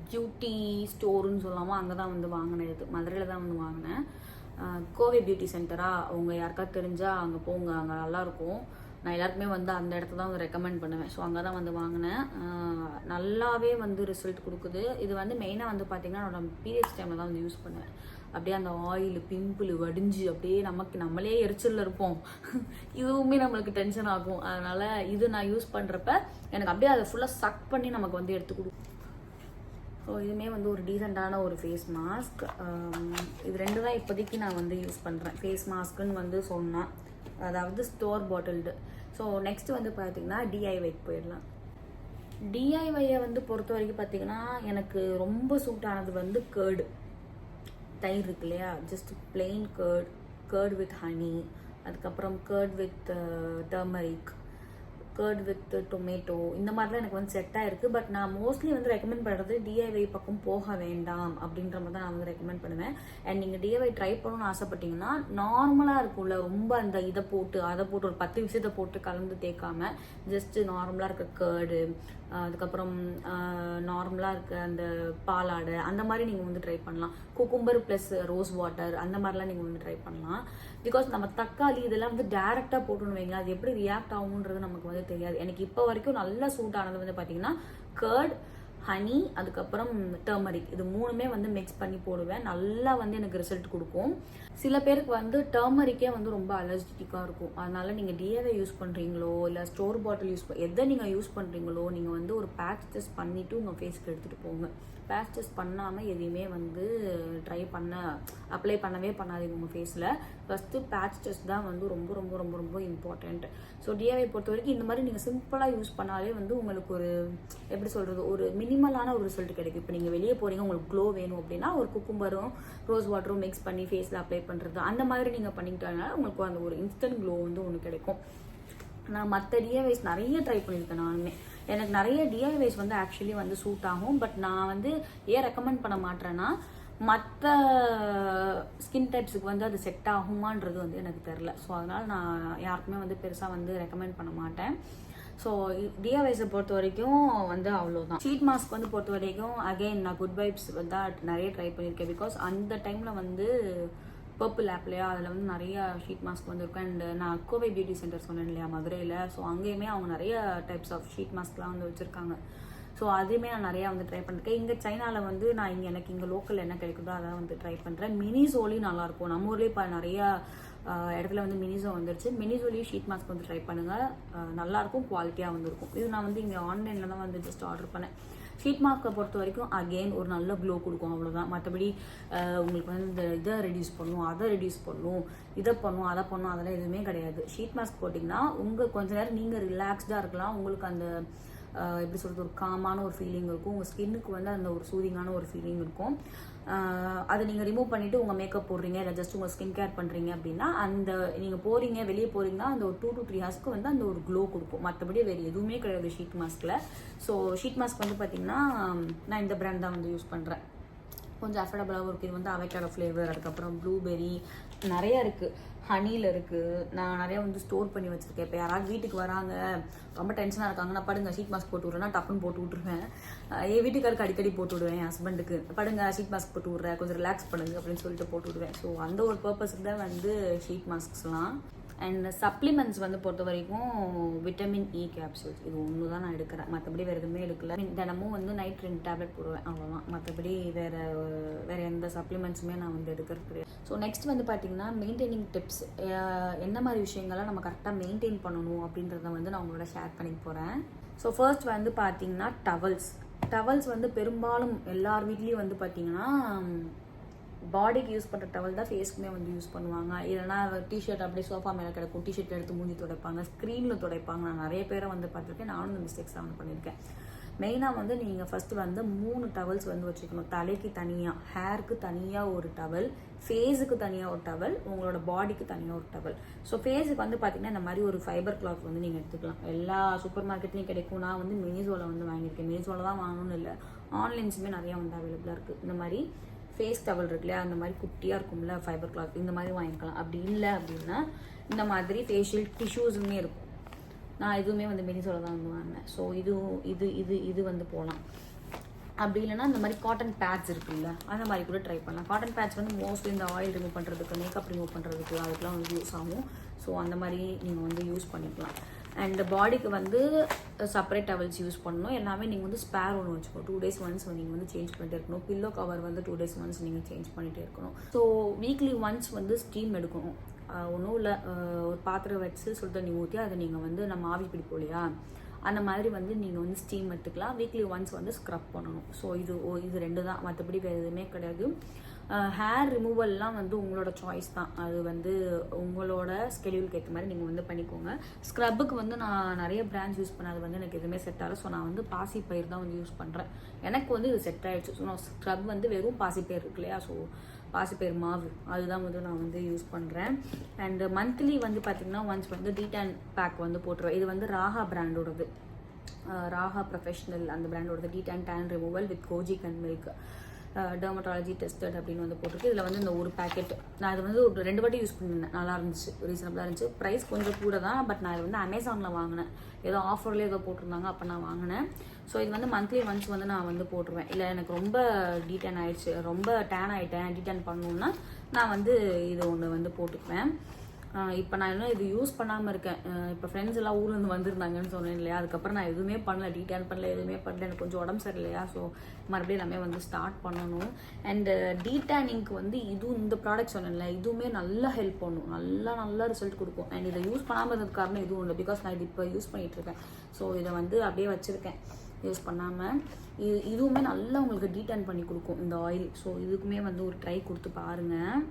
பியூட்டி ஸ்டோருன்னு சொல்லாமல் அங்கே தான் வந்து வாங்கினேன். இது மதுரையில் தான் வந்து வாங்கினேன். கோவை பியூட்டி சென்டராக அவங்க யாருக்காவது தெரிஞ்சால் அங்கே போங்க, அங்கே நல்லாயிருக்கும். நான் எல்லாருக்குமே வந்து அந்த இடத்த தான் வந்து ரெக்கமெண்ட் பண்ணுவேன். ஸோ அங்கே தான் வந்து வாங்கினேன். நல்லாவே வந்து ரிசல்ட் கொடுக்குது. இது வந்து மெயினாக வந்து பார்த்திங்கன்னா என்னோட பீரியட்ஸ் டைமில் தான் வந்து யூஸ் பண்ணுவேன். அப்படியே அந்த ஆயில் பிம்பிள் வடிஞ்சு அப்படியே நம்மளே எரிச்சலில் இருப்போம். இதுவுமே நம்மளுக்கு டென்ஷன் ஆகும். அதனால் இது நான் யூஸ் பண்ணுறப்ப எனக்கு அப்படியே அதை ஃபுல்லாக சக் பண்ணி நமக்கு வந்து எடுத்து கொடுக்கும். ஸோ இதுவுமே வந்து ஒரு டீசெண்டான ஒரு ஃபேஸ் மாஸ்க். இது 2 தான் இப்போதைக்கு நான் வந்து யூஸ் பண்ணுறேன். ஃபேஸ் மாஸ்க்குன்னு வந்து சொன்னேன், அதாவது ஸ்டோர் பாட்டில்டு. ஸோ நெக்ஸ்ட் வந்து பார்த்திங்கன்னா டிஐவைக்கு போயிடலாம். டிஐவையை வந்து பொறுத்த வரைக்கும் பார்த்திங்கன்னா எனக்கு ரொம்ப சூட் ஆனது வந்து கேர்டு, தயிர் இருக்கு இல்லையா, just plain curd with honey, அதுக்கப்புறம் curd with turmeric, curd with tomato, இந்த மாதிரிலாம் எனக்கு வந்து செட் ஆயிருக்கு. பட் நான் மோஸ்ட்லி வந்து ரெக்கமெண்ட் பண்ணுறது டிஐவை பக்கம் போக வேண்டாம் அப்படின்ற மாதிரி தான் நான் வந்து ரெக்கமெண்ட் பண்ணுவேன். அண்ட் நீங்கள் டிஐவை ட்ரை பண்ணணும்னு ஆசைப்பட்டீங்கன்னா நார்மலாக இருக்கும்ல, ரொம்ப அந்த இதை போட்டு அதை போட்டு ஒரு 10 விஷயத்தை போட்டு கலந்து தேய்க்காம ஜஸ்ட்டு நார்மலாக இருக்க கேர்டு, அதுக்கப்புறம் நார்மலாக இருக்க அந்த பாலாடை, அந்த மாதிரி நீங்கள் வந்து ட்ரை பண்ணலாம். குக்கும்பர் ப்ளஸ் ரோஸ் வாட்டர் அந்த மாதிரிலாம் நீங்கள் வந்து ட்ரை பண்ணலாம். பிகாஸ் நம்ம தக்காளி இதெல்லாம் வந்து டேரெக்டாக போட்டுன்னு வைங்களா, அது எப்படி ரியாக்ட் ஆகுன்றது நமக்கு வந்து தெரியாது. எனக்கு இப்போ வரைக்கும் நல்லா சூட் ஆனது வந்து பார்த்தீங்கன்னா கர்ட், ஹனி, அதுக்கப்புறம் டர்மரிக், இது 3மே வந்து மிக்ஸ் பண்ணி போடுவேன். நல்லா வந்து எனக்கு ரிசல்ட் கொடுக்கும். சில பேருக்கு வந்து டர்மரிக்கே வந்து ரொம்ப அலர்ஜிட்டிக்காக இருக்கும். அதனால நீங்கள் டிஐவை யூஸ் பண்ணுறீங்களோ இல்லை ஸ்டோர் பாட்டில் எதை நீங்கள் யூஸ் பண்ணுறீங்களோ நீங்கள் வந்து ஒரு பேட்ச் டெஸ்ட் பண்ணிவிட்டு உங்கள் ஃபேஸ்க்கு எடுத்துகிட்டு போங்க. பேட்ச் டெஸ்ட் பண்ணாமல் எதையுமே வந்து அப்ளை பண்ணவே பண்ணாதீங்க உங்கள் ஃபேஸில். ஃபஸ்ட்டு பேட்ச் டெஸ்ட் தான் வந்து ரொம்ப ரொம்ப ரொம்ப ரொம்ப இம்பார்ட்டண்ட். ஸோ டிஐவை பொறுத்த வரைக்கும் இந்த மாதிரி நீங்கள் சிம்பிளாக யூஸ் பண்ணாலே வந்து உங்களுக்கு ஒரு எப்படி சொல்கிறது, ஒரு மினிமலான ஒரு ரிசல்ட் கிடைக்கும். இப்போ நீங்கள் வெளியே போகிறீங்க, உங்களுக்கு க்ளோ வேணும் அப்படின்னா ஒரு குக்கும்பரும் ரோஸ் வாட்டரும் மிக்ஸ் பண்ணி ஃபேஸில் அப்ளை பண்ணுறது, அந்த மாதிரி நீங்கள் பண்ணிக்கிட்டனால உங்களுக்கு அந்த ஒரு இன்ஸ்டன்ட் க்ளோ வந்து ஒன்று கிடைக்கும். நான் மற்ற டிஐவைஸ் நிறைய ட்ரை பண்ணியிருக்கேன். நானுமே எனக்கு நிறைய டிஐவைஸ் வந்து ஆக்சுவலி வந்து சூட் ஆகும். பட் நான் வந்து ஏன் ரெக்கமெண்ட் பண்ண மாட்டேன்னா, மற்ற ஸ்கின் டைப்ஸுக்கு வந்து அது செட் ஆகுமான்றது வந்து எனக்கு தெரில. ஸோ அதனால் நான் யாருக்குமே வந்து பெருசாக வந்து ரெக்கமெண்ட் பண்ண மாட்டேன். ஸோ டிஐவைஸை பொறுத்த வரைக்கும் வந்து அவ்வளோதான். ஷீட் மாஸ்க் வந்து பொறுத்த வரைக்கும் அகெயின் நான் குட் வைப்ஸ் வந்து நிறைய ட்ரை பண்ணியிருக்கேன். பிகாஸ் அந்த டைமில் வந்து பர்பிள் ஆப்லையா அதில் வந்து நிறைய ஷீட் மாஸ்க் வந்து இருக்கும். அண்ட் நான் அக்கோவை பியூட்டி சென்டர் சொன்னேன் இல்லையா மதுரையில், ஸோ அங்கேயுமே அவங்க நிறைய டைப்ஸ் ஆஃப் ஷீட் மாஸ்க்லாம் வந்து வச்சுருக்காங்க. ஸோ அதுவுமே நான் நிறையா வந்து ட்ரை பண்ணிருக்கேன். இங்கே சைனாவில் வந்து நான் எனக்கு இங்கே லோக்கல் என்ன கிடைக்குதோ அதை வந்து ட்ரை பண்ணுறேன். மினிசோலி நல்லாயிருக்கும். நம்ம ஊர்லேயே இப்போ நிறையா இடத்துல வந்து மினிசோ வந்துருச்சு. மினிசோலி ஷீட் மாஸ்க் வந்து ட்ரை பண்ணுங்கள், நல்லாயிருக்கும், குவாலிட்டியாக வந்துருக்கும். இது நான் வந்து இங்கே ஆன்லைனில் தான் வந்து ஜஸ்ட் ஆர்டர் பண்ணேன். ஷீட் மாஸ்க்கை பொறுத்த வரைக்கும் அகெயின் ஒரு நல்ல க்ளோ கொடுக்கும், அவ்வளோதான். மற்றபடி உங்களுக்கு வந்து இந்த இதை ரெடியூஸ் பண்ணும், அதை ரெடியூஸ் பண்ணும், இதை பண்ணும், அதை பண்ணும், அதெல்லாம் எதுவுமே கிடையாது. ஷீட் மாஸ்க் போட்டிங்கன்னா கொஞ்ச நேரம் நீங்கள் ரிலாக்ஸ்டாக இருக்கலாம். உங்களுக்கு அந்த எப்படி சொல்கிறது, ஒரு காமான ஒரு ஃபீலிங் இருக்கும். உங்கள் ஸ்கின்னுக்கு வந்து அந்த ஒரு சூதிங்கான ஒரு ஃபீலிங் இருக்கும். அதை நீங்கள் ரிமூவ் பண்ணிவிட்டு உங்கள் மேக்கப் போடுறீங்க, இல்லை ஜஸ்ட் உங்கள் ஸ்கின் கேர் பண்ணுறீங்க அப்படின்னா அந்த நீங்கள் போகிறீங்க, வெளியே போகிறீங்கன்னா அந்த ஒரு 2 to 3 ஹவர்ஸ்க்கு வந்து அந்த ஒரு க்ளோ கொடுக்கும். மற்றபடி வேறு எதுவுமே கிடையாது ஷீட் மாஸ்கில். ஸோ ஷீட் மாஸ்க் வந்து பார்த்திங்கன்னா நான் இந்த பிராண்ட் தான் வந்து யூஸ் பண்ணுறேன். கொஞ்சம் அஃபோர்டபுளாகவும் இருக்குது. இது வந்து அவகேடோ ஃப்ளேவர், அதுக்கப்புறம் ப்ளூபெர்ரி நிறையா இருக்குது, ஹனியில் இருக்குது. நான் நிறையா வந்து ஸ்டோர் பண்ணி வச்சுருக்கேன். இப்போ யாராவது வீட்டுக்கு வராங்க, ரொம்ப டென்ஷனாக இருக்காங்கன்னா படுங்க ஷீட் மாஸ்க் போட்டு விட்றேன்னா டப்புன்னு போட்டு விட்ருவேன். என் வீட்டுக்காருக்கு அடிக்கடி போட்டு விடுவேன். என் ஹஸ்பண்டுக்கு படுங்க ஷீட் மாஸ்க் போட்டு விட்றேன், கொஞ்சம் ரிலாக்ஸ் பண்ணுங்க அப்படின்னு சொல்லிட்டு போட்டு விடுவேன். ஸோ அந்த ஒரு பர்பஸுக்கு தான் வந்து ஷீட் மாஸ்க்ஸ்லாம். அண்ட் சப்ளிமெண்ட்ஸ் வந்து பொறுத்த வரைக்கும் விட்டமின் இ கேப்சூல்ஸ் இது ஒன்று தான் நான் எடுக்கிறேன். மற்றபடி வேறு எதுவுமே எடுக்கல. தினமும் வந்து நைட் 2 டேப்லெட் போடுவேன், அவ்வளோதான். மற்றபடி வேறு எந்த சப்ளிமெண்ட்ஸுமே நான் வந்து எடுக்கிறது கிடையாது. ஸோ நெக்ஸ்ட் வந்து பார்த்திங்கன்னா மெயின்டைனிங் டிப்ஸ், என்ன மாதிரி விஷயங்கள்லாம் நம்ம கரெக்டாக மெயின்டைன் பண்ணணும் அப்படின்றத வந்து நான் உங்களோட ஷேர் பண்ணிக்க போகிறேன். ஸோ ஃபர்ஸ்ட் வந்து பார்த்திங்கன்னா டவல்ஸ் வந்து பெரும்பாலும் எல்லார் வீட்லேயும் வந்து பார்த்திங்கன்னா பாடிக்கு யூஸ் பண்ணுற டவல் தான் ஃபேஸ்க்குமே வந்து யூஸ் பண்ணுவாங்க. இல்லைனா டிஷர்ட் அப்படியே சோஃபா மேலே கிடக்கும், டிஷர்ட் எடுத்து மூஞ்சி துடைப்பாங்க, ஸ்க்ரீனில் துடைப்பாங்க. நான் நிறைய பேரை வந்து பார்த்துருக்கேன், நானும் இந்த மிஸ்டேக்ஸ் தான் வந்து பண்ணியிருக்கேன். மெயினாக வந்து நீங்கள் ஃபஸ்ட்டு வந்து 3 டவல்ஸ் வந்து வச்சுக்கணும். தலைக்கு தனியாக, ஹேருக்கு தனியாக ஒரு டவல், ஃபேஸுக்கு தனியாக ஒரு டவல், உங்களோட பாடிக்கு தனியாக ஒரு டவல். ஸோ ஃபேஸுக்கு வந்து பார்த்திங்கன்னா இந்த மாதிரி ஒரு ஃபைபர் கிளாத் வந்து நீங்கள் எடுத்துக்கலாம். எல்லா சூப்பர் மார்க்கெட்லேயும் கிடைக்கும். நான் வந்து மினிசோவில் வந்து வாங்கியிருக்கேன். மினிசோவில் தான் வாங்கணும்னு இல்லை, ஆன்லைன்ஸுமே நிறையா வந்து அவைலபிளாக இருக்குது. இந்த மாதிரி ஃபேஸ் டவல் இருக்கு இல்லையா, அந்த மாதிரி குட்டியாக இருக்கும்ல ஃபைபர் கிளாத், இந்த மாதிரி வாங்கிக்கலாம். அப்படி இல்லை அப்படின்னா இந்த மாதிரி ஃபேஷியல் டிஷ்யூஸுமே இருக்கும். நான் எதுவுமே வந்து மினிசோவில் தான் வந்து வாங்கினேன். ஸோ இது வந்து போகலாம். அப்படி இல்லைன்னா இந்த மாதிரி காட்டன் பேட்ஸ் இருக்குல்ல, அந்த மாதிரி கூட ட்ரை பண்ணலாம். காட்டன் பேட்ச் வந்து மோஸ்ட்லி இந்த ஆயில் ரிமூவ் பண்ணுறதுக்கு, மேக்கப் ரிமூவ் பண்ணுறதுக்கு, அதுக்கெலாம் வந்து யூஸ் ஆகும். ஸோ அந்த மாதிரி நீங்கள் வந்து யூஸ் பண்ணிக்கலாம். அண்ட் பாடிக்கு வந்து செப்பரேட் டவல்ஸ் யூஸ் பண்ணணும். எல்லாமே நீங்கள் வந்து ஸ்பேர் ஒன்று வச்சுக்கணும். 2 days ஒன்ஸ் நீங்கள் வந்து சேஞ்ச் பண்ணிட்டே இருக்கணும். பில்லோ கவர் வந்து 2 days ஒன்ஸ் நீங்கள் சேஞ்ச் பண்ணிகிட்டே இருக்கணும். ஸோ வீக்லி ஒன்ஸ் வந்து ஸ்டீம் எடுக்கணும். ஒன்றும் இல்லை, ஒரு பாத்திரம் வச்சு சுடு தண்ணி ஊற்றி அதை நீங்கள் வந்து நம்ம ஆவி பிடிப்போம் இல்லையா, அந்த மாதிரி வந்து நீங்கள் வந்து ஸ்டீம் எடுத்துக்கலாம். வீக்லி ஒன்ஸ் வந்து ஸ்க்ரப் பண்ணணும். ஸோ இது 2 தான், மற்றபடி வேறு எதுவுமே கிடையாது. ஹேர் ரிமூவல்லாம் வந்து உங்களோட சாய்ஸ் தான். அது வந்து உங்களோட ஸ்கெடியூலுக்கு ஏற்ற மாதிரி நீங்கள் வந்து பண்ணிக்கோங்க. ஸ்க்ரப்புக்கு வந்து நான் நிறைய பிராண்ட்ஸ் யூஸ் பண்ணது வந்து எனக்கு எதுவுமே செட் ஆகலை. ஸோ நான் வந்து பாசிப்பயிர் தான் வந்து யூஸ் பண்ணுறேன். எனக்கு வந்து இது செட் ஆகிடுச்சு. ஸோ நான் ஸ்க்ரப் வந்து வெறும் பாசிப்பயிர் இருக்கு இல்லையா, ஸோ பாசிப்பயிர் மாவு அதுதான் வந்து நான் வந்து யூஸ் பண்ணுறேன். அண்ட் மந்த்லி வந்து பார்த்திங்கன்னா ஒன்ஸ் வந்து டீடான் பேக் வந்து போட்டுருவேன். இது வந்து ராஹா பிராண்டோடது, ராஹா ப்ரொஃபஷனல் அந்த பிராண்டோடது. Detan tan removal with kojic and milk, dermatology tested அப்படின்னு வந்து போட்டிருக்கு. இதில் வந்து இந்த ஒரு பேக்கெட் நான் இது வந்து ஒரு 2 வாட்டி யூஸ் பண்ணியிருந்தேன். நல்லா இருந்துச்சு, ரீசனபிளாக இருந்துச்சு. ப்ரைஸ் கொஞ்சம் கூட தான், பட் நான் இது வந்து அமேசானில் வாங்கினேன். ஏதோ ஆஃபர்லேயே ஏதோ போட்டிருந்தாங்க, அப்போ நான் வாங்கினேன். ஸோ இது வந்து மந்த்லி ஒன்ஸ் வந்து நான் வந்து போட்டுருவேன். இல்லை எனக்கு ரொம்ப டீடான் ஆகிடுச்சு, ரொம்ப டேன் ஆகிட்டேன், டீடான் பண்ணணுன்னா நான் வந்து இது ஒன்று வந்து போட்டுக்குவேன். இப்போ நான் இன்னும் இது யூஸ் பண்ணாமல் இருக்கேன். இப்போ ஃப்ரெண்ட்ஸ் எல்லாம் ஊர்லேருந்து வந்திருந்தாங்கன்னு சொன்னேன் இல்லையா, அதுக்கப்புறம் நான் எதுவுமே பண்ணல, டீடான் பண்ணல, எதுவுமே பண்ணல. எனக்கு கொஞ்சம் உடம்பு சரியில்லையா, ஸோ மறுபடியும் எல்லாமே வந்து ஸ்டார்ட் பண்ணணும். அண்டு டீடானிங்க்கு வந்து இந்த ப்ராடக்ட் சொன்னேன்ல, இதுவுமே நல்லா ஹெல்ப் பண்ணும், நல்லா ரிசல்ட் கொடுக்கும். அண்ட் இதை யூஸ் பண்ணாமல் இருந்தது காரணம் இதுவும் இல்லை, பிகாஸ் நான் இது இப்போ யூஸ் பண்ணிகிட்ருக்கேன். ஸோ இதை வந்து அப்படியே வச்சுருக்கேன். யூஸ் பண்ணாமல். இதுவுமே நல்லா உங்களுக்கு டீடன் பண்ணி கொடுக்கும் இந்த ஆயில். ஸோ இதுக்குமே வந்து ஒரு ட்ரை கொடுத்து பாருங்கள்.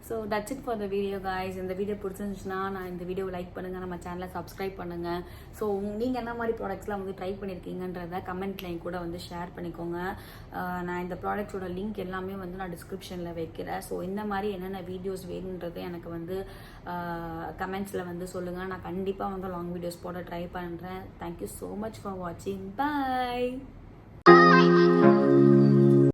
So that's it for the video guys. இந்த வீடியோ பிடிச்சிருந்துச்சுன்னா நான் இந்த வீடியோவை லைக் பண்ணுங்கள், நம்ம சேனலை சப்ஸ்கிரைப் பண்ணுங்கள். ஸோ நீங்கள் என்ன மாதிரி ப்ராடக்ட்ஸ்லாம் வந்து ட்ரை பண்ணியிருக்கீங்கன்றத கமெண்ட்ல என் கூட வந்து ஷேர் பண்ணிக்கோங்க. நான் இந்த ப்ராடக்ட்ஸோட லிங்க் எல்லாமே வந்து நான் டிஸ்கிரிப்ஷனில் வைக்கிறேன். ஸோ இந்த மாதிரி என்னென்ன வீடியோஸ் வேணுன்றது எனக்கு வந்து கமெண்ட்ஸில் வந்து சொல்லுங்கள். நான் கண்டிப்பாக வந்து லாங் வீடியோஸ் போட ட்ரை பண்ணுறேன். தேங்க்யூ ஸோ மச் ஃபார் வாட்சிங். பாய்.